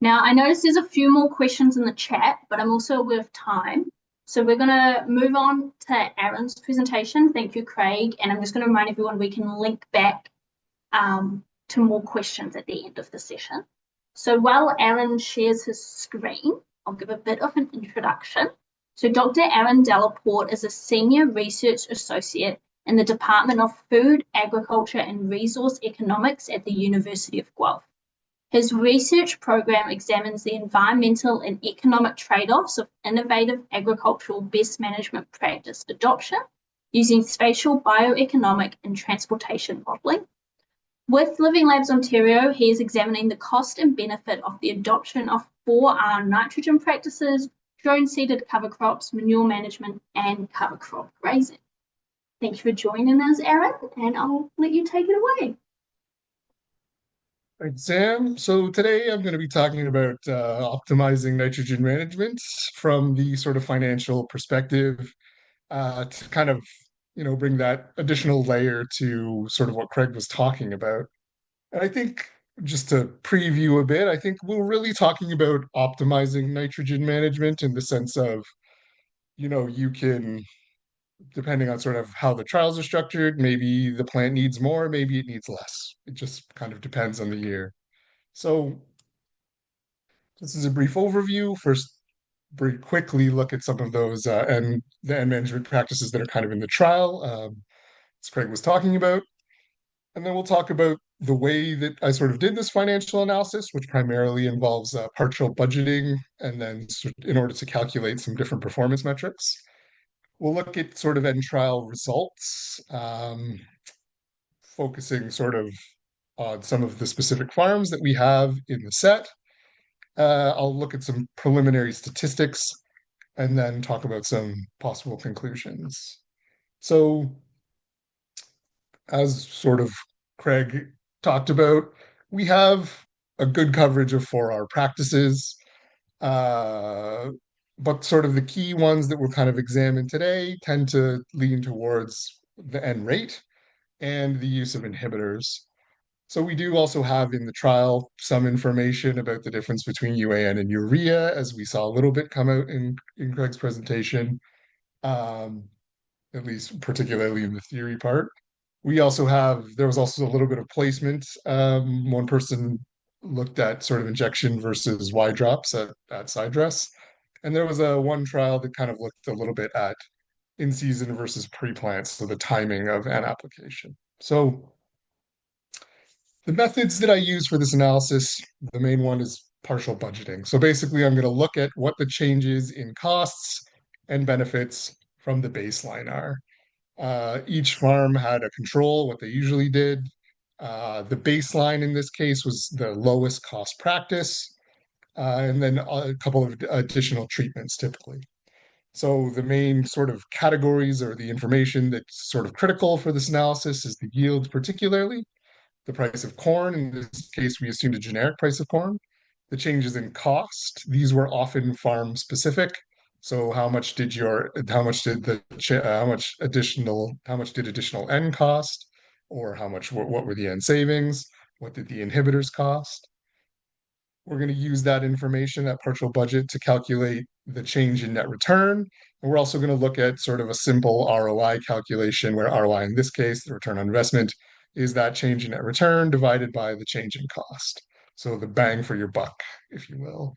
Now, I noticed there's a few more questions in the chat, but I'm also aware of time. So we're going to move on to Aaron's presentation. Thank you, Craig. And I'm just going to remind everyone we can link back to more questions at the end of the session. So while Aaron shares his screen, I'll give a bit of an introduction. So Dr. Aaron Delaporte is a senior research associate in the Department of Food, Agriculture and Resource Economics at the University of Guelph. His research program examines the environmental and economic trade-offs of innovative agricultural best management practice adoption using spatial bioeconomic and transportation modelling. With Living Labs Ontario, he is examining the cost and benefit of the adoption of 4R nitrogen practices, drone-seeded cover crops, manure management, and cover crop grazing. Thank you for joining us, Aaron, and I'll let you take it away.
Right, Sam. So today I'm going to be talking about optimizing nitrogen management from the sort of financial perspective to kind of, bring that additional layer to sort of what Craig was talking about. And I think just to preview a bit, I think we're really talking about optimizing nitrogen management in the sense of, you can depending on sort of how the trials are structured, maybe the plant needs more, maybe it needs less. It just kind of depends on the year. So this is a brief overview. First, very quickly look at some of those and the end management practices that are kind of in the trial, as Craig was talking about. And then we'll talk about the way that I sort of did this financial analysis, which primarily involves partial budgeting, and then in order to calculate some different performance metrics. We'll look at sort of end trial results, focusing sort of on some of the specific farms that we have in the set. I'll look at some preliminary statistics and then talk about some possible conclusions. So, as sort of Craig talked about, we have a good coverage of 4R practices. But sort of the key ones that we'll kind of examine today tend to lean towards the N rate and the use of inhibitors. So we do also have in the trial some information about the difference between UAN and urea, as we saw a little bit come out in Craig's presentation, at least particularly in the theory part. There was also a little bit of placement. One person looked at sort of injection versus Y drops at side dress. And there was one trial that kind of looked a little bit at in season versus pre-plant, so the timing of an application. So the methods that I use for this analysis, the main one is partial budgeting. So basically, I'm going to look at what the changes in costs and benefits from the baseline are. Each farm had a control, what they usually did. The baseline in this case was the lowest cost practice, and then a couple of additional treatments typically. So the main sort of categories or the information that's sort of critical for this analysis is the yield, particularly the price of corn. In this case, we assumed a generic price of corn. The changes in cost, these were often farm specific. So how much did additional N cost, or what were the N savings? What did the inhibitors cost? We're going to use that information, that partial budget, to calculate the change in net return. And we're also going to look at sort of a simple ROI calculation, where ROI in this case, the return on investment, is that change in net return divided by the change in cost. So the bang for your buck, if you will.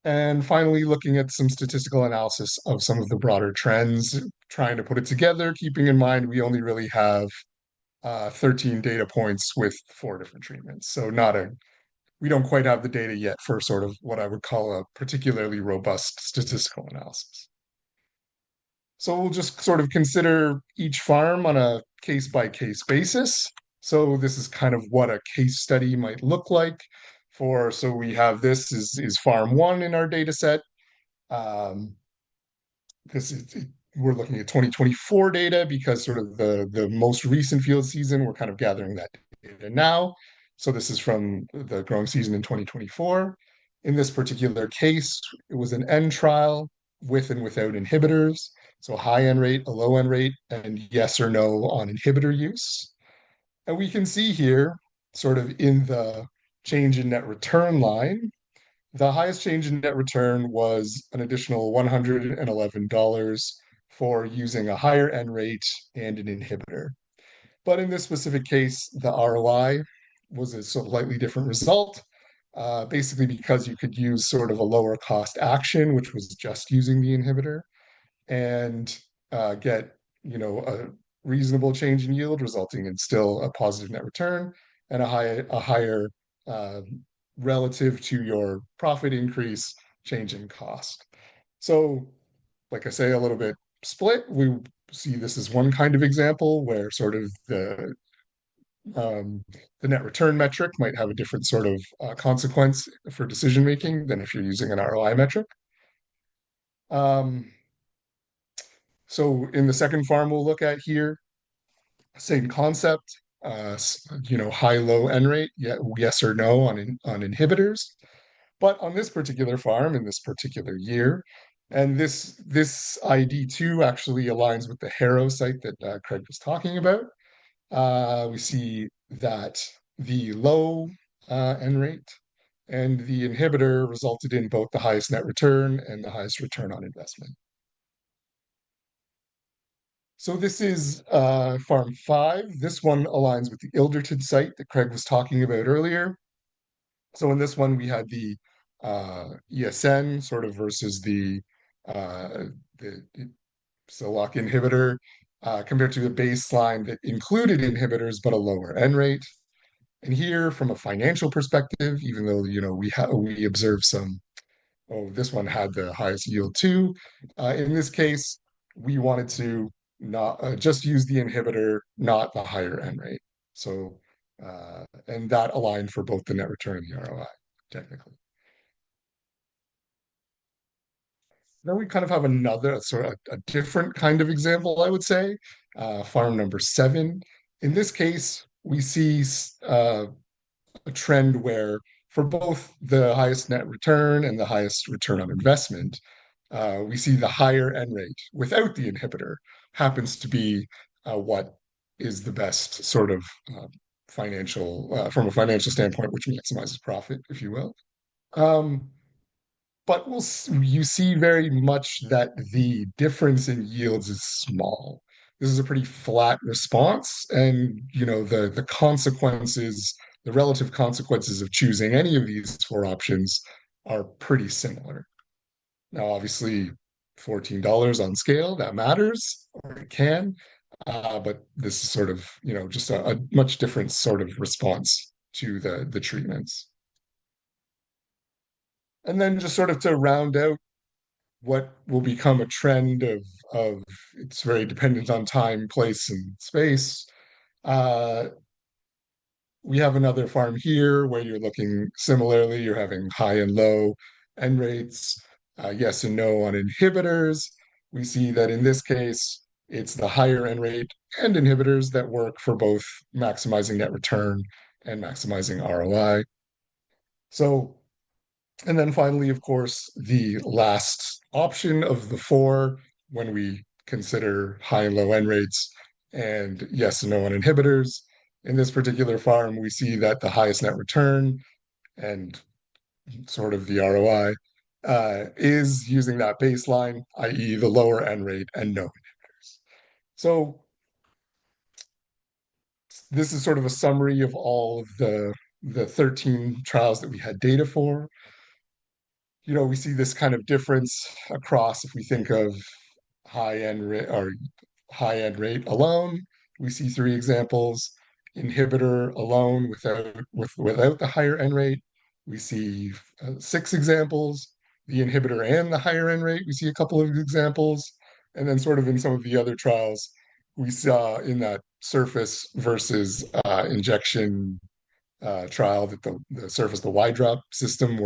And finally, looking at some statistical analysis of some of the broader trends, trying to put it together, keeping in mind we only really have 13 data points with 4 different treatments. So we don't quite have the data yet for sort of what I would call a particularly robust statistical analysis. So we'll just sort of consider each farm on a case-by-case basis. So this is kind of what a case study might look like so we have this is farm 1 in our data set. We're looking at 2024 data because sort of the most recent field season, we're kind of gathering that data now. So this is from the growing season in 2024. In this particular case, it was an N trial with and without inhibitors. So a high N rate, a low N rate, and yes or no on inhibitor use. And we can see here, sort of in the change in net return line, the highest change in net return was an additional $111 for using a higher N rate and an inhibitor. But in this specific case, the ROI was a slightly different result, basically because you could use sort of a lower cost action, which was just using the inhibitor, and get a reasonable change in yield, resulting in still a positive net return and a higher relative to your profit increase change in cost. So, like I say, a little bit split. We see this as one kind of example where sort of the net return metric might have a different sort of consequence for decision making than if you're using an ROI metric. So in the second farm we'll look at here, same concept, high-low N rate, yes or no on inhibitors. But on this particular farm in this particular year, and this ID2 actually aligns with the Harrow site that Craig was talking about. We see that the low N rate and the inhibitor resulted in both the highest net return and the highest return on investment. So this is farm 5. This one aligns with the Ilderton site that Craig was talking about earlier. So in this one, we had the ESN sort of versus uh, the lock inhibitor compared to a baseline that included inhibitors but a lower N rate. And here, from a financial perspective, even though we observed some, oh, this one had the highest yield too. In this case, we wanted to not just use the inhibitor, not the higher N rate. So, and that aligned for both the net return and the ROI, technically. Then we kind of have another sort of a different kind of example, I would say, farm number 7. In this case, we see a trend where for both the highest net return and the highest return on investment, we see the higher N rate without the inhibitor happens to be what is the best sort of from a financial standpoint, which maximizes profit, if you will. But you see very much that the difference in yields is small. This is a pretty flat response, and the consequences, the relative consequences of choosing any of these 4 options are pretty similar. Now, obviously, $14 on scale, that matters, or it can, but this is sort of, just a much different sort of response to the treatments. And then just sort of to round out what will become a trend of it's very dependent on time, place, and space. Uh, we have another farm here where you're looking similarly, you're having high and low N rates, yes and no on inhibitors. We see that in this case, it's the higher N rate and inhibitors that work for both maximizing net return and maximizing ROI. So, and then finally, of course, the last option of the 4 when we consider high and low N rates and yes and no on inhibitors. In this particular farm, we see that the highest net return and sort of the ROI is using that baseline, i.e. the lower N rate and no inhibitors. So this is sort of a summary of all of the 13 trials that we had data for. We see this kind of difference across if we think of high end rate or high end rate alone. We see 3 examples. Inhibitor alone without the higher N rate. We see 6 examples. The inhibitor and the higher N rate, we see a couple of examples. And then sort of in some of the other trials, we saw in that surface versus injection trial that the surface, the Y drop system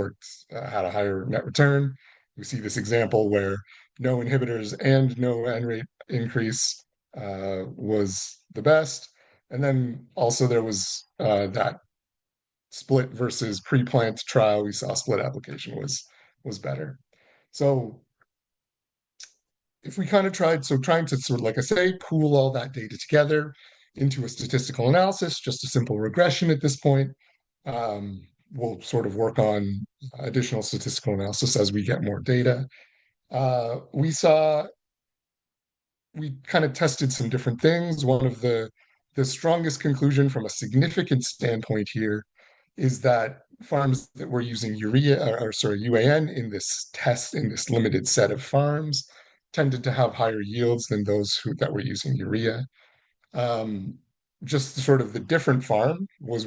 had a higher net return. We see this example where no inhibitors and no N rate increase was the best. And then also there was that split versus pre-plant trial. We saw split application was better. So if we kind of trying to sort of, like I say, pool all that data together into a statistical analysis, just a simple regression at this point. We'll sort of work on additional statistical analysis as we get more data. We kind of tested some different things. One of the strongest conclusion from a significance standpoint here is that farms that were using UAN in this test, in this limited set of farms, tended to have higher yields than those that were using urea. Just sort of the different farm was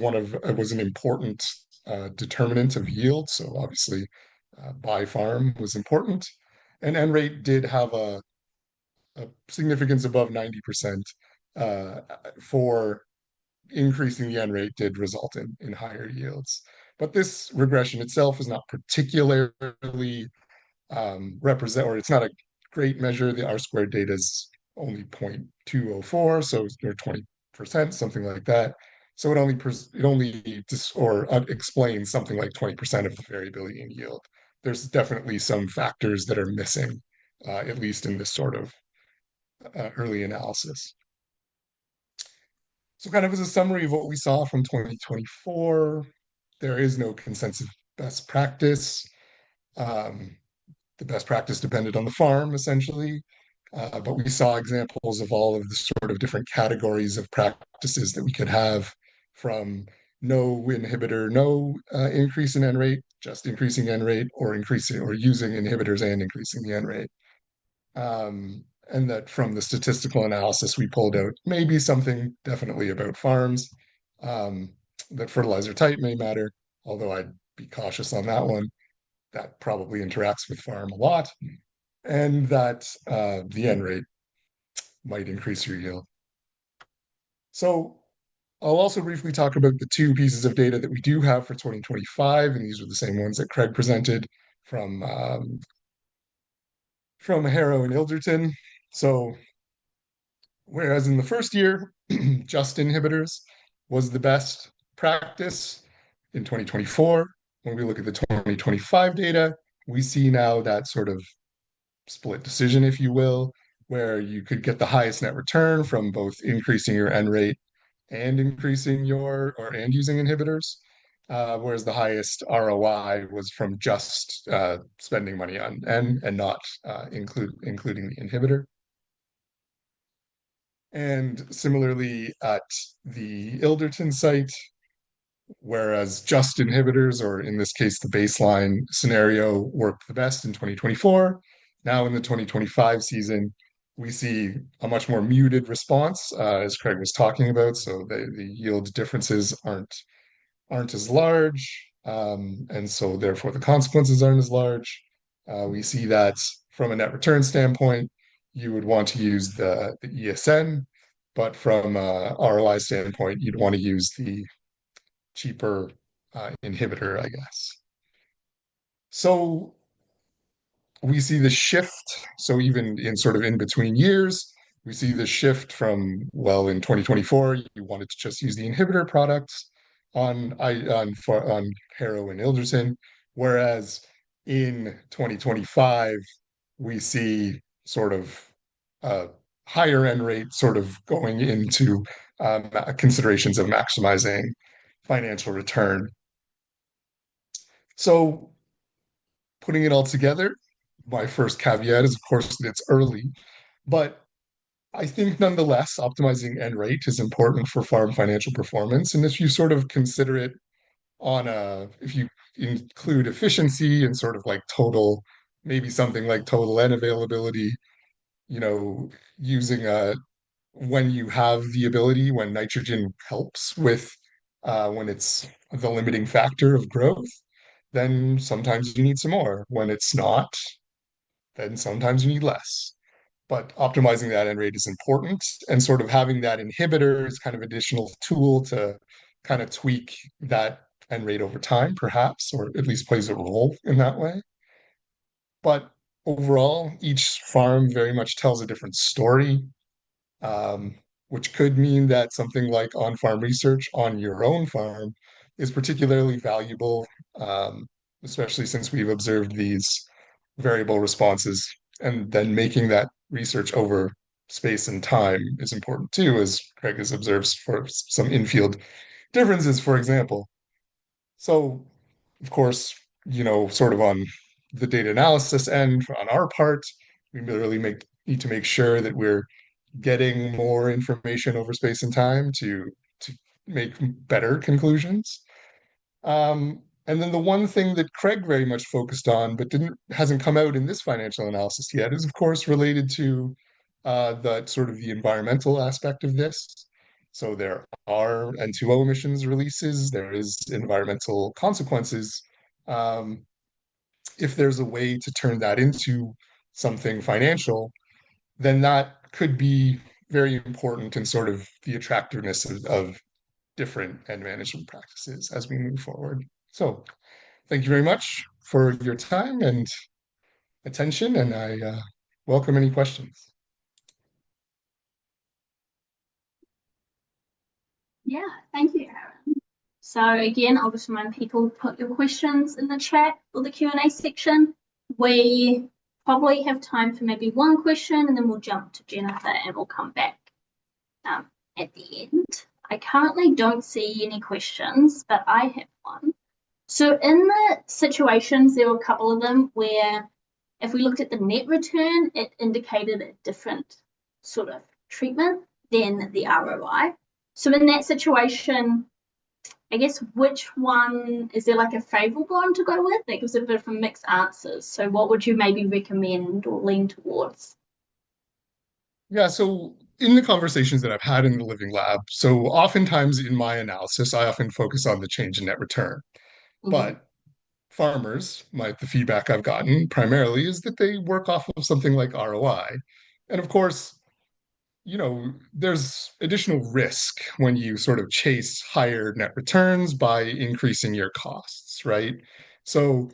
an important determinant of yield. So obviously, by farm was important, and N rate did have a significance above 90% for increasing the N rate did result in higher yields. But this regression itself is not particularly or it's not a great measure. The R-squared data is only 0.204, so they're 20%, something like that. So it only explains something like 20% of the variability in yield. There's definitely some factors that are missing, at least in this sort of early analysis. So kind of as a summary of what we saw from 2024, there is no consensus best practice. The best practice depended on the farm, essentially. But we saw examples of all of the sort of different categories of practices that we could have, from no inhibitor, no increase in N rate, just increasing N rate, or increasing or using inhibitors and increasing the N rate. And that from the statistical analysis we pulled out maybe something definitely about farms, that fertilizer type may matter, although I'd be cautious on that one. That probably interacts with farm a lot, and that the N rate might increase your yield. So I'll also briefly talk about the two pieces of data that we do have for 2025, and these are the same ones that Craig presented from Harrow and Ilderton. So whereas in the first year, just inhibitors was the best practice, in 2024, when we look at the 2025 data, we see now that sort of split decision, if you will, where you could get the highest net return from both increasing your N rate and increasing and using inhibitors, whereas the highest ROI was from just spending money on N and not including the inhibitor. And similarly at the Ilderton site, whereas just inhibitors, or in this case, the baseline scenario, worked the best in 2024. Now in the 2025 season, we see a much more muted response, as Craig was talking about. So the yield differences aren't as large, and so therefore the consequences aren't as large. We see that from a net return standpoint, you would want to use the ESN, but from a ROI standpoint, you'd want to use the cheaper inhibitor, I guess. So we see the shift. So even in sort of in between years, we see the shift from, well, in 2024, you wanted to just use the inhibitor products on Harrow and Ilderton, whereas in 2025, we see sort of a higher N rate sort of going into considerations of maximizing financial return. So putting it all together, my first caveat is, of course, that it's early, but I think nonetheless, optimizing N rate is important for farm financial performance. And if you sort of consider it if you include efficiency and sort of like total, maybe something like total N availability, using when you have the ability, when nitrogen helps with, when it's the limiting factor of growth, then sometimes you need some more. When it's not, then sometimes you need less. But optimizing that N rate is important, and sort of having that inhibitor is kind of additional tool to kind of tweak that N rate over time, perhaps, or at least plays a role in that way. But overall, each farm very much tells a different story, which could mean that something like on-farm research on your own farm is particularly valuable, especially since we've observed these variable responses. And then making that research over space and time is important too, as Craig has observed for some infield differences, for example. So, of course, sort of on the data analysis end, on our part, we really need to make sure that we're getting more information over space and time to make better conclusions. And then the one thing that Craig very much focused on, but hasn't come out in this financial analysis yet, is of course related to the sort of the environmental aspect of this. So there are N2O emissions releases, there is environmental consequences. If there's a way to turn that into something financial, then that could be very important in sort of the attractiveness of different N management practices as we move forward. So thank you very much for your time and attention, and I welcome any questions.
Yeah, thank you, Aaron. So again, I'll just remind people, put your questions in the chat or the Q&A section. We probably have time for maybe one question, and then we'll jump to Jennifer and we'll come back at the end. I currently don't see any questions, but I have one. So in the situations, there were a couple of them where If we looked at the net return, it indicated a different sort of treatment than the ROI. So in that situation, I guess which one is there like a favorable one to go with? That gives a bit of a mixed answers. So what would you maybe recommend or lean towards?
Yeah, so in the conversations that I've had in the living lab, so oftentimes in my analysis, I often focus on the change in net return.
Mhm.
But farmers, the feedback I've gotten primarily is that they work off of something like ROI. And of course, there's additional risk when you sort of chase higher net returns by increasing your costs, right? So,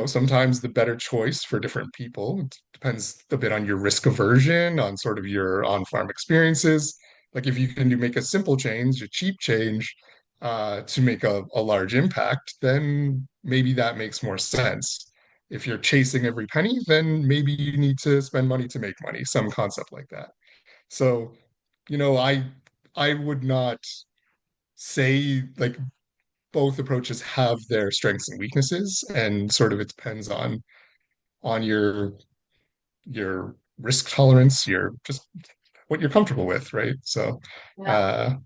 sometimes the better choice for different people, it depends a bit on your risk aversion, on sort of your on-farm experiences. Like if you can make a simple change, a cheap change, to make a large impact, then maybe that makes more sense. If you're chasing every penny, then maybe you need to spend money to make money, some concept like that. So, I would not say like both approaches have their strengths and weaknesses, and sort of it depends on your risk tolerance, your just what you're comfortable with, right? So,
Yeah.
uh,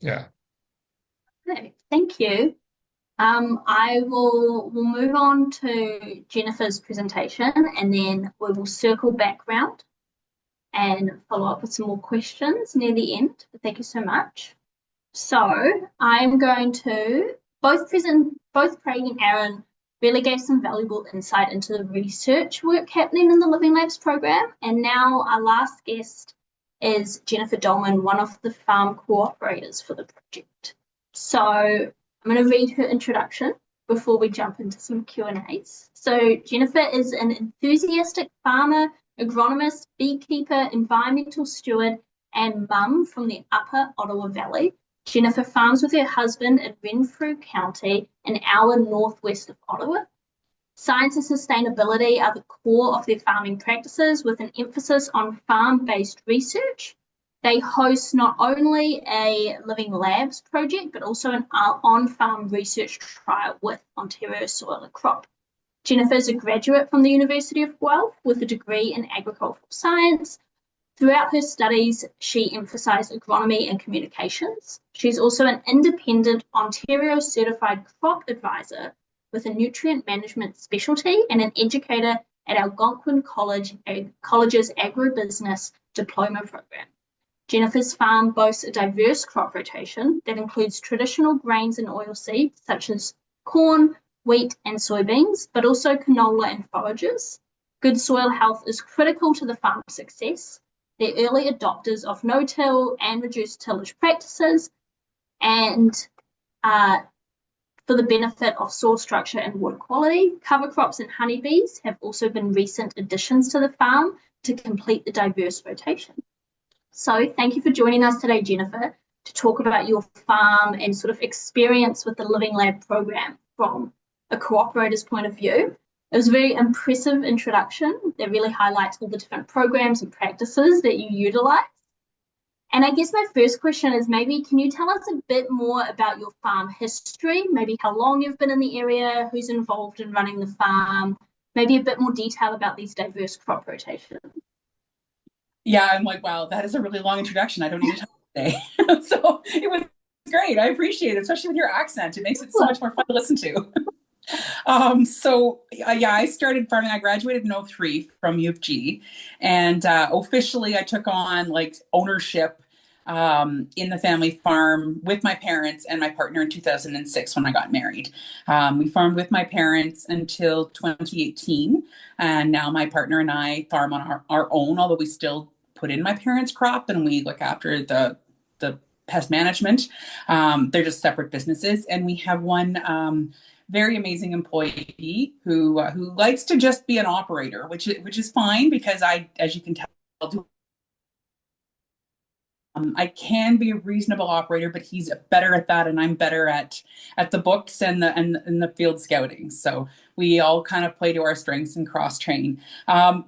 yeah.
Okay, thank you. We'll move on to Jennifer's presentation and then we will circle back round and follow up with some more questions near the end. But thank you so much. So I'm going to both Craig and Aaron really gave some valuable insight into the research work happening in the Living Labs program. And now our last guest is Jennifer Dolman, one of the farm cooperators for the project. So I'm going to read her introduction before we jump into some Q&As. So Jennifer is an enthusiastic farmer, agronomist, beekeeper, environmental steward, and mum from the Upper Ottawa Valley. Jennifer farms with her husband in Renfrew County, an hour northwest of Ottawa. Science and sustainability are the core of their farming practices with an emphasis on farm-based research. They host not only a Living Labs project, but also an on-farm research trial with Ontario Soil and Crop. Jennifer is a graduate from the University of Guelph with a degree in agricultural science. Throughout her studies, she emphasised agronomy and communications. She's also an independent Ontario certified crop advisor with a nutrient management specialty and an educator at Algonquin College's agribusiness diploma program. Jennifer's farm boasts a diverse crop rotation that includes traditional grains and oilseeds such as corn, wheat, and soybeans, but also canola and forages. Good soil health is critical to the farm's success. They're early adopters of no-till and reduced tillage practices, and for the benefit of soil structure and water quality. Cover crops and honeybees have also been recent additions to the farm to complete the diverse rotation. So thank you for joining us today, Jennifer, to talk about your farm and sort of experience with the Living Lab program from a cooperator's point of view. It was a very impressive introduction that really highlights all the different programs and practices that you utilize. And I guess my first question is maybe can you tell us a bit more about your farm history, maybe how long you've been in the area, who's involved in running the farm, maybe a bit more detail about these diverse crop rotations.
Yeah, I'm like, wow, that is a really long introduction. I don't need to talk today. So it was great. I appreciate it, especially with your accent. It makes it so much more fun to listen to. Yeah, I started farming. I graduated in 03 from U of G, and officially I took on like ownership in the family farm with my parents and my partner in 2006 when I got married. We farmed with my parents until 2018, and now my partner and I farm on our own, although we still put in my parents' crop and we look after the pest management. They're just separate businesses, and we have one very amazing employee who likes to just be an operator, which is fine because as you can tell, I can be a reasonable operator, but he's better at that, and I'm better at the books and the field scouting. So we all kind of play to our strengths and cross train.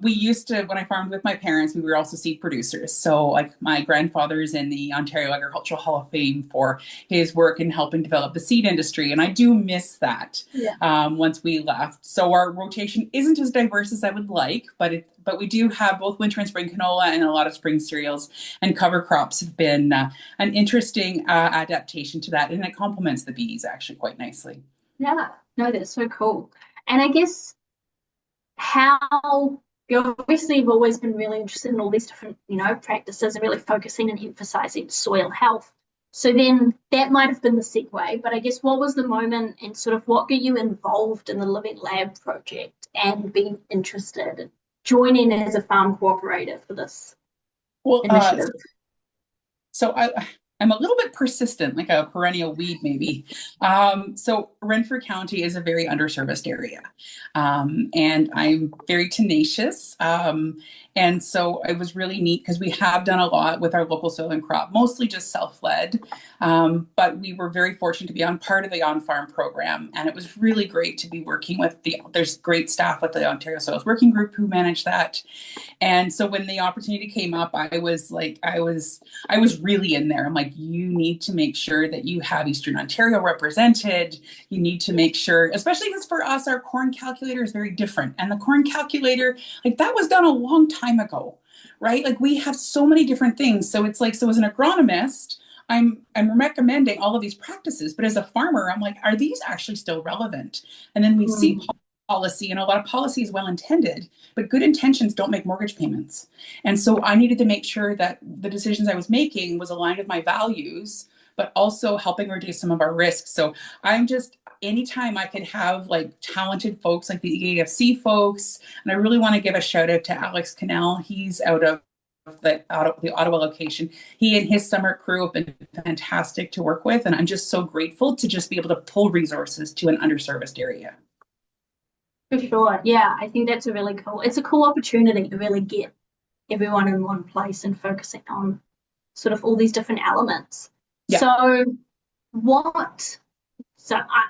We used to, when I farmed with my parents, we were also seed producers. So like my grandfather's in the Ontario Agricultural Hall of Fame for his work in helping develop the seed industry. And I do miss that once we left. So our rotation isn't as diverse as I would like, but we do have both winter and spring canola and a lot of spring cereals, and cover crops have been an interesting adaptation to that. And it complements the bees actually quite nicely.
Yeah, no, that's so cool. And I guess how you obviously have always been really interested in all these different, practices and really focusing and emphasizing soil health. So then that might have been the segue, but I guess what was the moment and sort of what got you involved in the Living Lab project and being interested in joining as a farm cooperator for this initiative?
So I'm a little bit persistent, like a perennial weed, maybe. So Renfrew County is a very underserviced area. And I'm very tenacious. And so it was really neat because we have done a lot with our local soil and crop, mostly just self-led. But we were very fortunate to be on part of the on-farm program. And it was really great to be working with there's great staff with the Ontario Soils Working Group who manage that. And so when the opportunity came up, I was really in there. I'm like, you need to make sure that you have Eastern Ontario represented. You need to make sure, especially because for us, our corn calculator is very different. And the corn calculator, like that was done a long time ago, right? Like we have so many different things. So it's like, so as an agronomist, I'm recommending all of these practices, but as a farmer, I'm like, are these actually still relevant? And then we see policy, and a lot of policy is well intended, but good intentions don't make mortgage payments. And so I needed to make sure that the decisions I was making was aligned with my values, but also helping reduce some of our risks. So I'm just, anytime I could have like talented folks like the EAFC folks, and I really want to give a shout out to Alex Cannell. He's out of the Ottawa location. He and his summer crew have been fantastic to work with. And I'm just so grateful to just be able to pull resources to an underserviced area.
For sure. Yeah, I think that's it's a cool opportunity to really get everyone in one place and focusing on sort of all these different elements. Yeah. So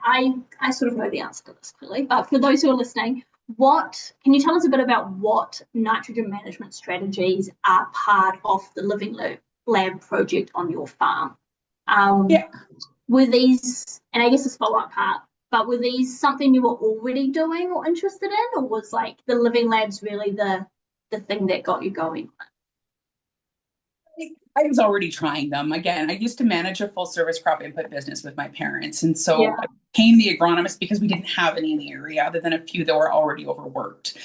I sort of know the answer to this clearly, but for those who are listening, can you tell us a bit about what nitrogen management strategies are part of the Living Lab project on your farm? Were these, and I guess this follow-up part, but were these something you were already doing or interested in, or was like the Living Labs really the thing that got you going?
I was already trying them. Again, I used to manage a full service crop input business with my parents. And so I became the agronomist because we didn't have any in the area other than a few that were already overworked.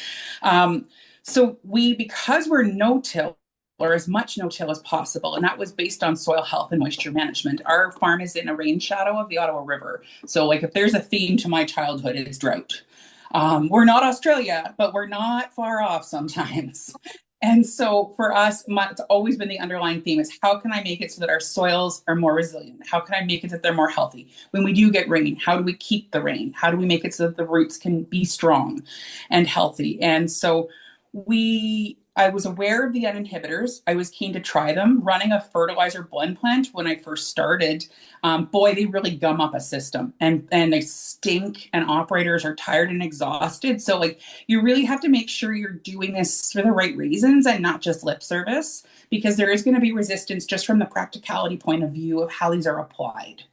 So because we're no-till, or as much no-till as possible, and that was based on soil health and moisture management. Our farm is in a rain shadow of the Ottawa River. So like if there's a theme to my childhood, it's drought. We're not Australia, but we're not far off sometimes. And so for us, it's always been the underlying theme is how can I make it so that our soils are more resilient? How can I make it that they're more healthy? When we do get rain, how do we keep the rain? How do we make it so that the roots can be strong and healthy? And so I was aware of the N-inhibitors. I was keen to try them. Running a fertilizer blend plant when I first started, they really gum up a system and they stink and operators are tired and exhausted. So like you really have to make sure you're doing this for the right reasons and not just lip service, because there is going to be resistance just from the practicality point of view of how these are applied.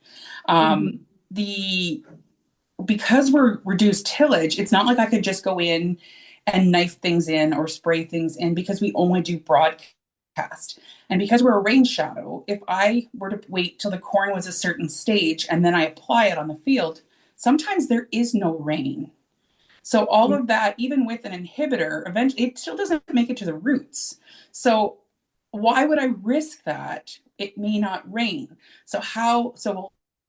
Because we're reduced tillage, it's not like I could just go in and knife things in or spray things in, because we only do broadcast. And because we're a rain shadow, if I were to wait till the corn was a certain stage and then I apply it on the field, sometimes there is no rain. So all of that, even with an inhibitor, eventually it still doesn't make it to the roots. So why would I risk that? It may not rain. So a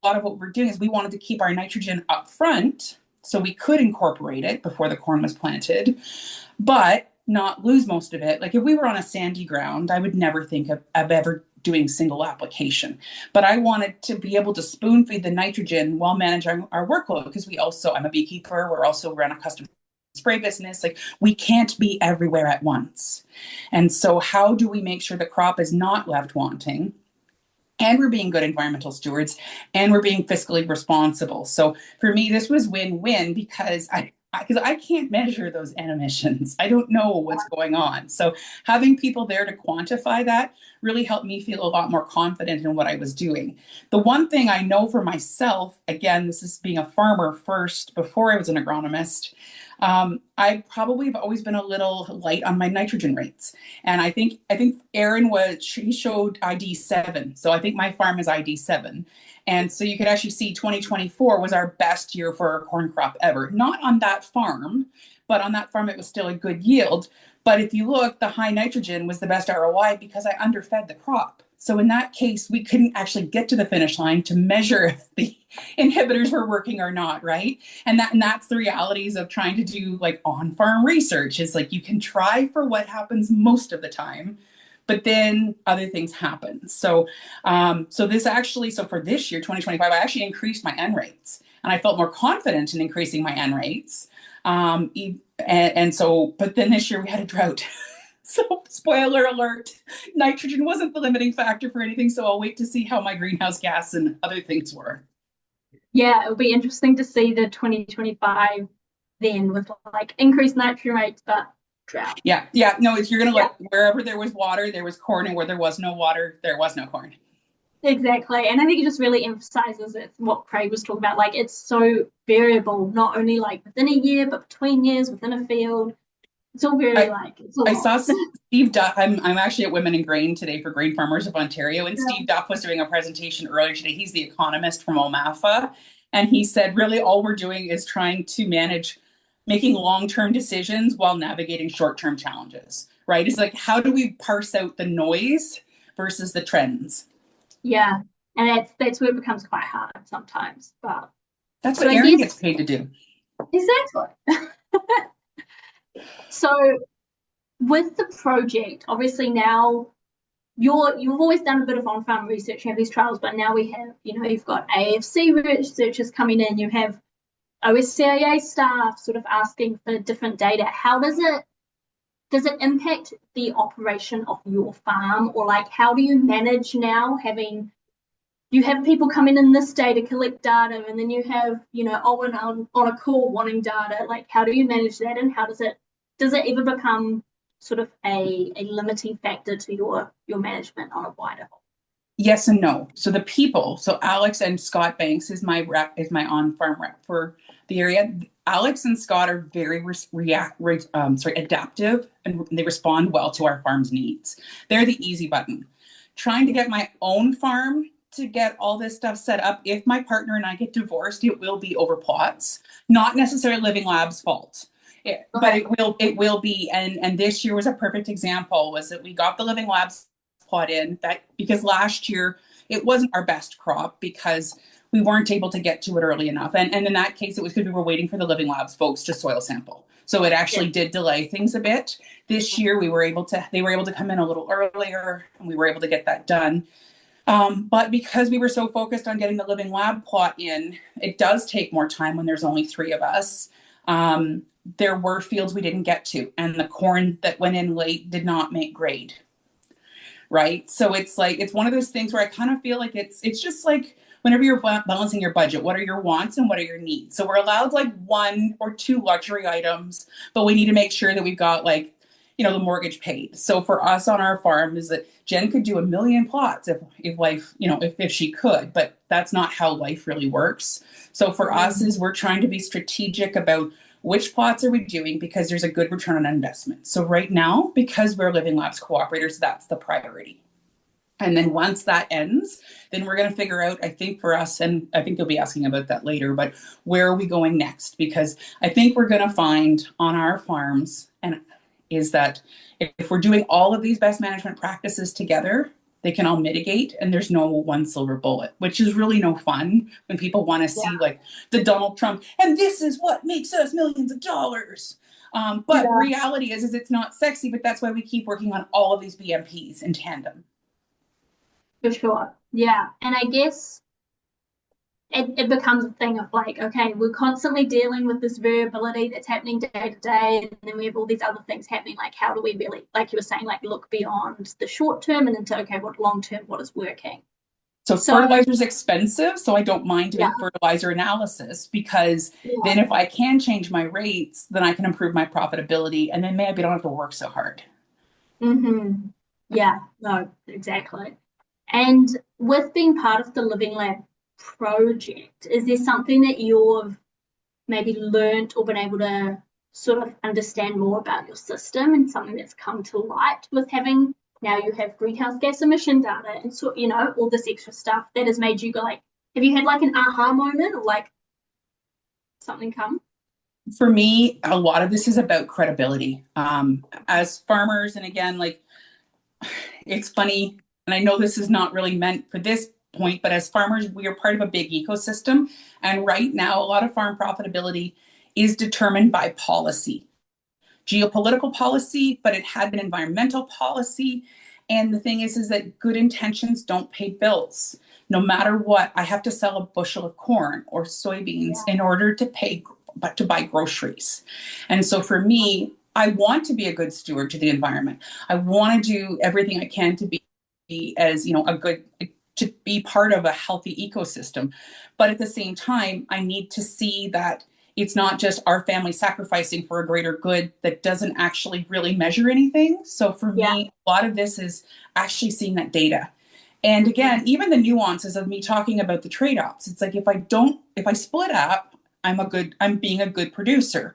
lot of what we're doing is we wanted to keep our nitrogen up front so we could incorporate it before the corn was planted, but not lose most of it. Like if we were on a sandy ground, I would never think of ever doing single application. But I wanted to be able to spoon feed the nitrogen while managing our workload, because I'm a beekeeper, we're also run a custom spray business. Like we can't be everywhere at once. And so how do we make sure the crop is not left wanting? And we're being good environmental stewards, and we're being fiscally responsible. So for me, this was win-win, because because I can't measure those N emissions. I don't know what's going on. So having people there to quantify that really helped me feel a lot more confident in what I was doing. The one thing I know for myself, again, this is being a farmer first before I was an agronomist, I probably have always been a little light on my nitrogen rates. And I think Aaron she showed ID7. So I think my farm is ID7. And so you could actually see 2024 was our best year for our corn crop ever. Not on that farm, but on that farm it was still a good yield. But if you look, the high nitrogen was the best ROI because I underfed the crop. So in that case, we couldn't actually get to the finish line to measure if the inhibitors were working or not, right? And that's the realities of trying to do like on-farm research. Is like you can try for what happens most of the time, but then other things happen. So so for this year, 2025, I actually increased my N rates, and I felt more confident in increasing my N rates. But then this year we had a drought. So spoiler alert, nitrogen wasn't the limiting factor for anything. So I'll wait to see how my greenhouse gas and other things were.
Yeah, it'll be interesting to see the 2025 then with like increased nitrogen rates, but drought.
Yeah. No, you're going to look wherever there was water, there was corn, and where there was no water, there was no corn.
Exactly. And I think it just really emphasizes what Craig was talking about. Like it's so variable, not only like within a year, but between years, within a field. It's all very I
saw Steve Duff. I'm actually at Women in Grain today for Grain Farmers of Ontario, and Steve Duff was doing a presentation earlier today. He's the economist from OMAFA, and he said really all we're doing is trying to manage making long-term decisions while navigating short-term challenges, right? It's like, how do we parse out the noise versus the trends?
Yeah, and that's where it becomes quite hard sometimes, but
that's what Aaron gets paid to do.
Exactly. So with the project, obviously now you've always done a bit of on-farm research, you have these trials, but now we have, you've got AFC researchers coming in, you have OSCIA staff sort of asking for different data. How does it impact the operation of your farm, or like how do you manage now having you have people coming in this day to collect data, and then you have Owen on a call wanting data? Like how do you manage that, and how does it ever become sort of a limiting factor to your management on a wider level?
Yes and no. So the people, so Alex and Scott Banks is my on-farm rep for the area. Alex and Scott are very adaptive, and they respond well to our farm's needs. They're the easy button. Trying to get my own farm to get all this stuff set up, if my partner and I get divorced, it will be over plots, not necessarily Living Lab's fault. But it will be, and this year was a perfect example. Was that we got the Living Labs plot in that because last year it wasn't our best crop because we weren't able to get to it early enough, and in that case it was because we were waiting for the Living Labs folks to soil sample. So it actually did delay things a bit. This year they were able to come in a little earlier, and we were able to get that done. But because we were so focused on getting the Living Lab plot in, it does take more time when there's only 3 of us. There were fields we didn't get to, and the corn that went in late did not make grade. Right. So it's one of those things where I kind of feel like it's just like whenever you're balancing your budget, what are your wants and what are your needs? So we're allowed like 1 or 2 luxury items, but we need to make sure that we've got the mortgage paid. So for us on our farm is that Jen could do 1 million plots if life, if she could, but that's not how life really works. So for us is we're trying to be strategic about which plots are we doing because there's a good return on investment. So right now, because we're Living Labs cooperators, that's the priority. And then once that ends, then we're going to figure out, I think for us, and I think you'll be asking about that later, but where are we going next? Because I think we're going to find on our farms, and is that if we're doing all of these best management practices together, they can all mitigate, and there's no one silver bullet, which is really no fun when people want to see like the Donald Trump, and this is what makes us millions of dollars. But reality is it's not sexy, but that's why we keep working on all of these BMPs in tandem.
For sure. Yeah. And I guess it becomes a thing of like, okay, we're constantly dealing with this variability that's happening day to day, and then we have all these other things happening. Like, how do we really, like you were saying, like look beyond the short term and into, okay, what long term, what is working?
So
So
fertilizer is expensive, so I don't mind doing
yeah,
fertilizer analysis, because
yeah.
then if I can change my rates, then I can improve my profitability, and then maybe I don't have to work so hard.
Mm-hmm. Yeah, no, exactly. And with being part of the Living Lab project, is there something that you've maybe learned or been able to sort of understand more about your system, and something that's come to light with having, now you have greenhouse gas emission data and so, you know, all this extra stuff that has made you go like, have you had like an aha moment or like something come?
For me, a lot of this is about credibility. As farmers, and again, like, it's funny, and I know this is not really meant for this point, but as farmers, we are part of a big ecosystem. And right now, a lot of farm profitability is determined by policy, geopolitical policy, but it had been environmental policy. And the thing is that good intentions don't pay bills. No matter what, I have to sell a bushel of corn or soybeans in order to pay, but to buy groceries. And so for me, I want to be a good steward to the environment. I want to do everything I can to be as, you know, a good, to be part of a healthy ecosystem. But at the same time, I need to see that it's not just our family sacrificing for a greater good that doesn't actually really measure anything. So for me, a lot of this is actually seeing that data. And again, even the nuances of me talking about the trade-offs. It's like, if I split up, I'm being a good producer.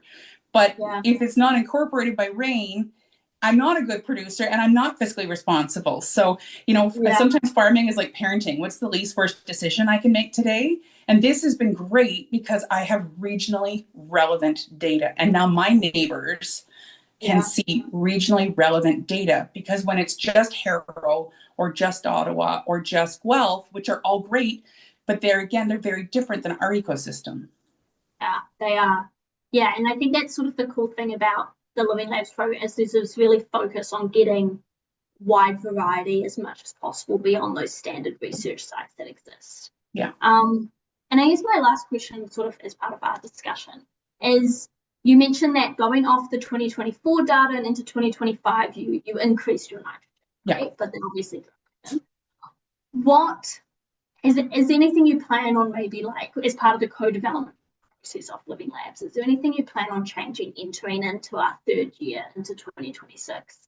But if it's not incorporated by rain, I'm not a good producer and I'm not fiscally responsible. So, you know, sometimes farming is like parenting. What's the least worst decision I can make today? And this has been great because I have regionally relevant data. And now my neighbors can see regionally relevant data, because when it's just Harrow or just Ottawa or just Guelph, which are all great, but they're very different than our ecosystem.
Yeah, they are. Yeah, and I think that's sort of the cool thing about the Living Labs program, is there's this really focus on getting wide variety as much as possible beyond those standard research sites that exist.
Yeah.
And I guess my last question, sort of as part of our discussion, is you mentioned that going off the 2024 data and into 2025, you increased your nitrogen, right? But then obviously, what is anything you plan on, maybe like as part of the co-development process of Living Labs? Is there anything you plan on changing entering into our third year into 2026?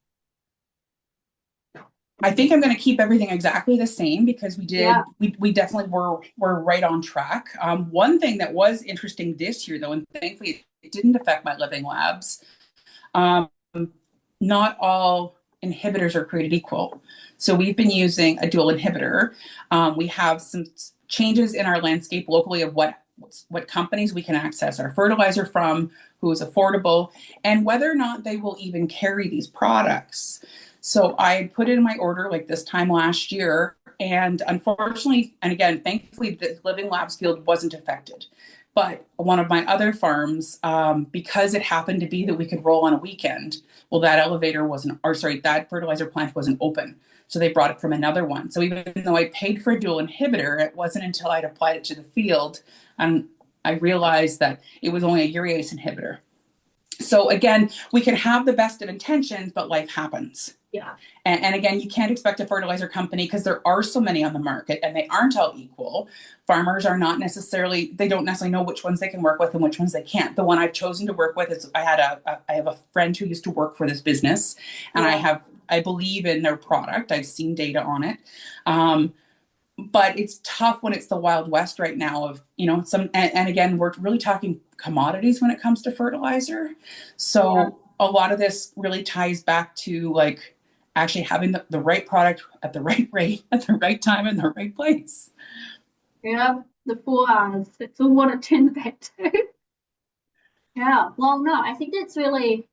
I think I'm going to keep everything exactly the same, because we definitely were right on track. One thing that was interesting this year, though, and thankfully it didn't affect my Living Labs, not all inhibitors are created equal. So we've been using a dual inhibitor. We have some changes in our landscape locally of what companies we can access our fertilizer from, who is affordable, and whether or not they will even carry these products. So I put in my order like this time last year, and unfortunately, and again, thankfully, the Living Labs field wasn't affected. But one of my other farms, because it happened to be that we could roll on a weekend, well, that that fertilizer plant wasn't open. So they brought it from another one. So even though I paid for a dual inhibitor, it wasn't until I'd applied it to the field and I realized that it was only a urease inhibitor. So again, we can have the best of intentions, but life happens.
Yeah.
And again, you can't expect a fertilizer company, because there are so many on the market and they aren't all equal. Farmers are not necessarily, they don't necessarily know which ones they can work with and which ones they can't. The one I've chosen to work with is, I have a friend who used to work for this business, and I believe in their product. I've seen data on it. But it's tough when it's the Wild West right now of, you know, and again, we're really talking commodities when it comes to fertilizer. So a lot of this really ties back to like actually having the right product at the right rate, at the right time, in the right place.
Yeah, the 4 R's. That's all what it turns back to. Yeah, well, no, I think it's really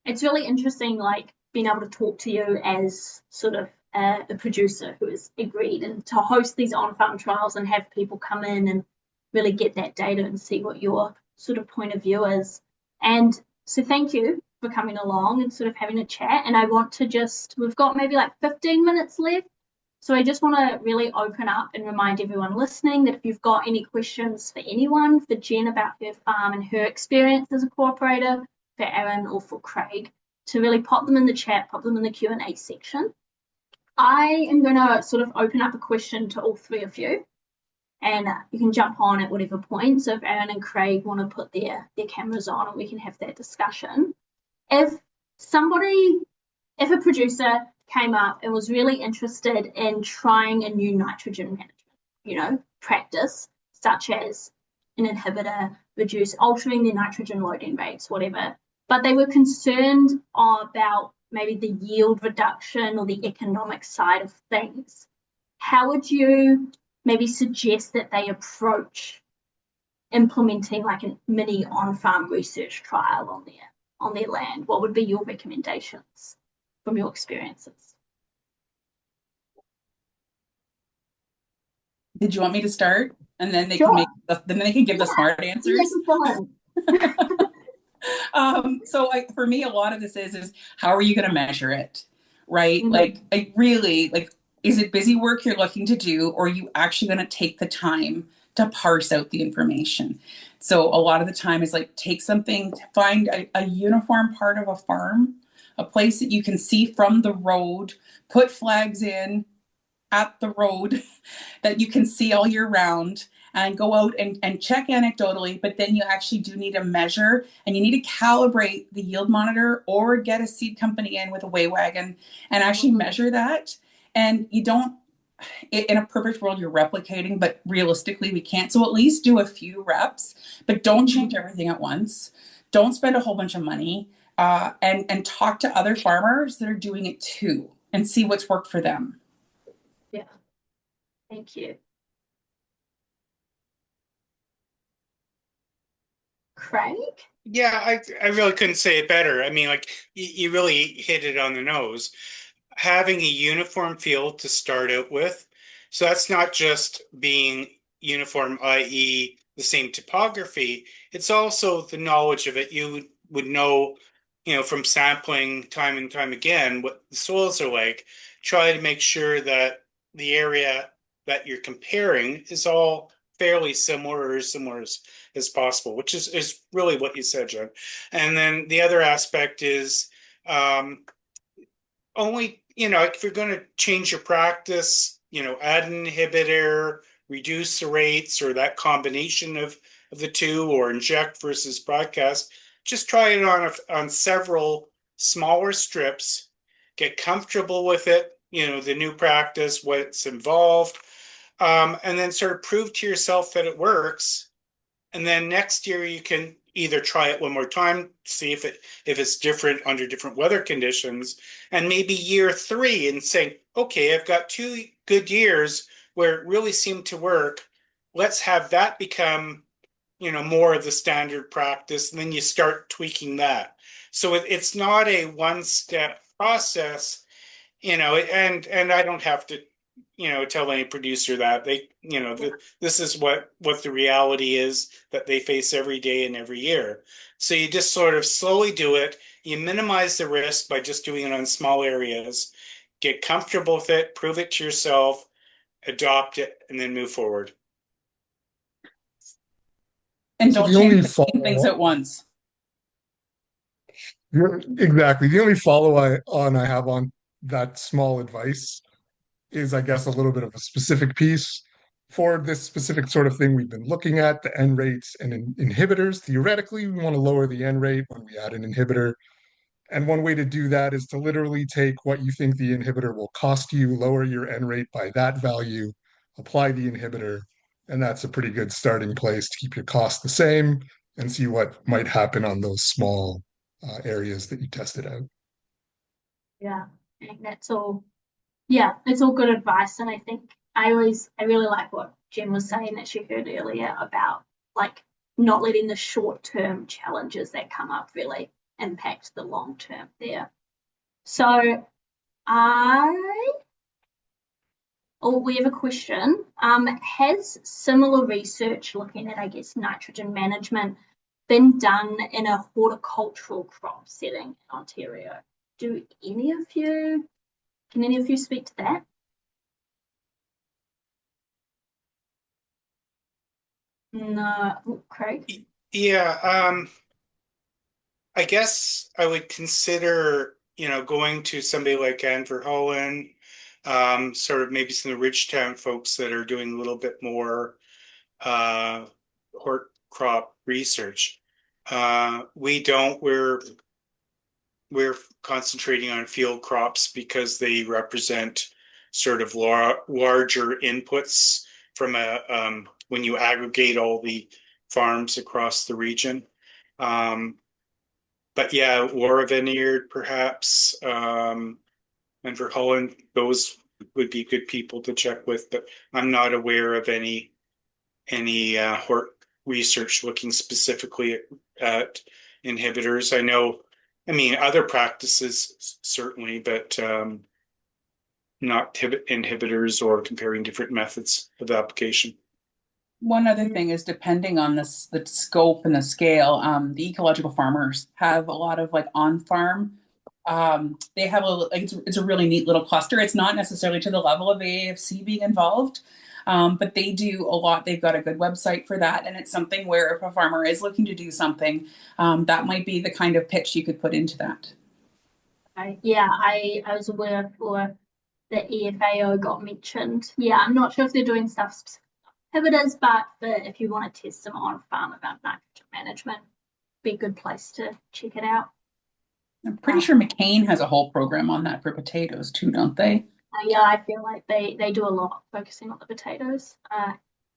interesting, like being able to talk to you as sort of a producer who has agreed and to host these on-farm trials and have people come in and really get that data and see what your sort of point of view is. And so thank you for coming along and sort of having a chat. And I want to we've got maybe like 15 minutes left. So I just want to really open up and remind everyone listening that if you've got any questions for anyone, for Jen about her farm and her experience as a cooperator, for Aaron or for Craig, to really pop them in the chat, pop them in the Q&A section. I am going to sort of open up a question to all three of you, and you can jump on at whatever point. So if Aaron and Craig want to put their cameras on, and we can have that discussion. If a producer came up and was really interested in trying a new nitrogen management, practice, such as an inhibitor, altering their nitrogen loading rates, whatever, but they were concerned about maybe the yield reduction or the economic side of things, how would you maybe suggest that they approach implementing like a mini on-farm research trial on their land? What would be your recommendations from your experiences?
Did you want me to start? And then they
Sure.
then they can give the smart answers. So for me, a lot of this is how are you going to measure it, right?
Mm-hmm.
Is it busy work you're looking to do, or are you actually going to take the time to parse out the information? So a lot of the time is like take something, find a uniform part of a farm, a place that you can see from the road, put flags in at the road that you can see all year round, and go out and check anecdotally, but then you actually do need to measure, and you need to calibrate the yield monitor or get a seed company in with a weigh wagon and actually measure that. And you don't, in a perfect world, you're replicating, but realistically we can't. So at least do a few reps, but don't change everything at once. Don't spend a whole bunch of money, and talk to other farmers that are doing it too and see what's worked for them.
Yeah, thank you. Craig?
Yeah, I really couldn't say it better. I mean, like you really hit it on the nose. Having a uniform field to start out with. So that's not just being uniform, i.e., the same topography. It's also the knowledge of it. You would know, from sampling time and time again what the soils are like. Try to make sure that the area that you're comparing is all fairly similar or as similar as possible, which is really what you said, John. And then the other aspect is only, if you're going to change your practice, add an inhibitor, reduce the rates, or that combination of the two, or inject versus broadcast, just try it on several smaller strips, get comfortable with it, the new practice, what's involved, and then sort of prove to yourself that it works. And then next year you can either try it one more time, see if it's different under different weather conditions, and maybe year 3 and say, okay, I've got 2 good years where it really seemed to work. Let's have that become, more of the standard practice, and then you start tweaking that. So it's not a one-step process, and I don't have to, tell any producer that this is what the reality is that they face every day and every year. So you just sort of slowly do it. You minimize the risk by just doing it on small areas, get comfortable with it, prove it to yourself, adopt it, and then move forward.
And
So
don't
the only
change 15 things
follow
at once.
exactly the only follow on I have on that small advice is, I guess, a little bit of a specific piece for this specific sort of thing we've been looking at, the N rates and inhibitors. Theoretically, we want to lower the N rate when we add an inhibitor. And one way to do that is to literally take what you think the inhibitor will cost you, lower your N rate by that value, apply the inhibitor, and that's a pretty good starting place to keep your cost the same and see what might happen on those small areas that you tested out.
Yeah, I think that's all. Yeah, it's all good advice. And I think I really like what Jen was saying that she heard earlier about like not letting the short-term challenges that come up really impact the long term there. So we have a question. Has similar research looking at, I guess, nitrogen management been done in a horticultural crop setting in Ontario? Can any of you speak to that? No, Craig?
Yeah, I guess I would consider, going to somebody like Andrew Hohen, sort of maybe some of the Ridgetown folks that are doing a little bit more hort crop research. We don't. We're concentrating on field crops because they represent sort of larger inputs from when you aggregate all the farms across the region. But yeah, Laura Vineyard, perhaps, and for Holland, those would be good people to check with, but I'm not aware of any hort research looking specifically at inhibitors. I mean, other practices certainly, but not inhibitors or comparing different methods of application.
One other thing is depending on the scope and the scale, the ecological farmers have a lot of like on-farm. They have it's a really neat little cluster. It's not necessarily to the level of AAFC being involved, but they do a lot. They've got a good website for that, and it's something where if a farmer is looking to do something, that might be the kind of pitch you could put into that.
Yeah, I was aware for the EFAO got mentioned. Yeah, I'm not sure if they're doing stuff specific inhibitors, but if you want to test them on farm about nitrogen management, be a good place to check it out.
I'm pretty sure McCain has a whole program on that for potatoes too, don't they?
Yeah, I feel like they do a lot focusing on the potatoes.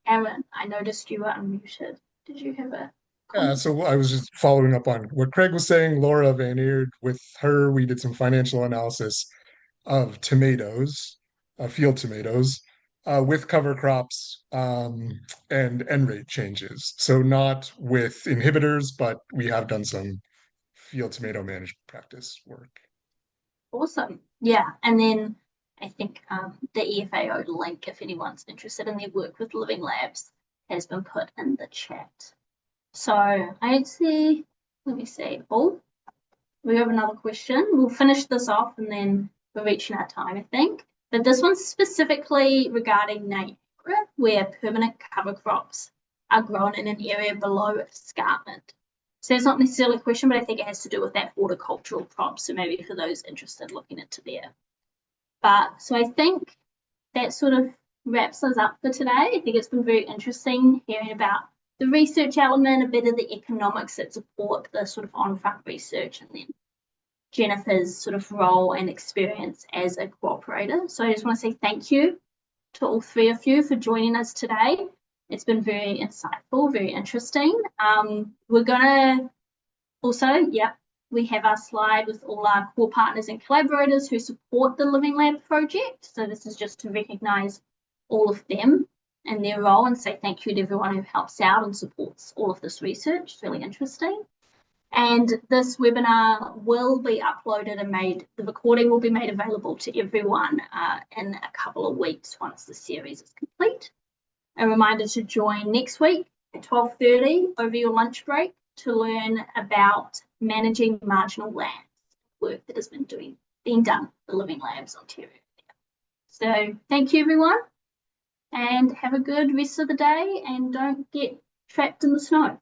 Aaron, I noticed you were unmuted. Did you have a comment?
Yeah, so I was just following up on what Craig was saying. Laura Vineyard, with her, we did some financial analysis of tomatoes, field tomatoes, with cover crops and N rate changes. So not with inhibitors, but we have done some field tomato management practice work.
Awesome. Yeah, and then I think the EFAO link, if anyone's interested in their work with living labs, has been put in the chat. So I see, let me see. Oh, we have another question. We'll finish this off and then we're reaching our time, I think. But this one's specifically regarding Niagara, where permanent cover crops are grown in an area below escarpment. So it's not necessarily a question, but I think it has to do with that horticultural crop. So maybe for those interested looking into there. But so I think that sort of wraps us up for today. I think it's been very interesting hearing about the research element, a bit of the economics that support the sort of on-farm research, and then Jennifer's sort of role and experience as a cooperator. So I just want to say thank you to all three of you for joining us today. It's been very insightful, very interesting. We're gonna also, we have our slide with all our core partners and collaborators who support the Living Lab project. So this is just to recognise all of them and their role and say thank you to everyone who helps out and supports all of this research. It's really interesting. And this webinar will be uploaded and the recording will be made available to everyone in a couple of weeks once the series is complete. A reminder to join next week at 12:30 over your lunch break to learn about managing marginal lands, work that has been being done for Living Labs Ontario. So thank you everyone and have a good rest of the day and don't get trapped in the snow.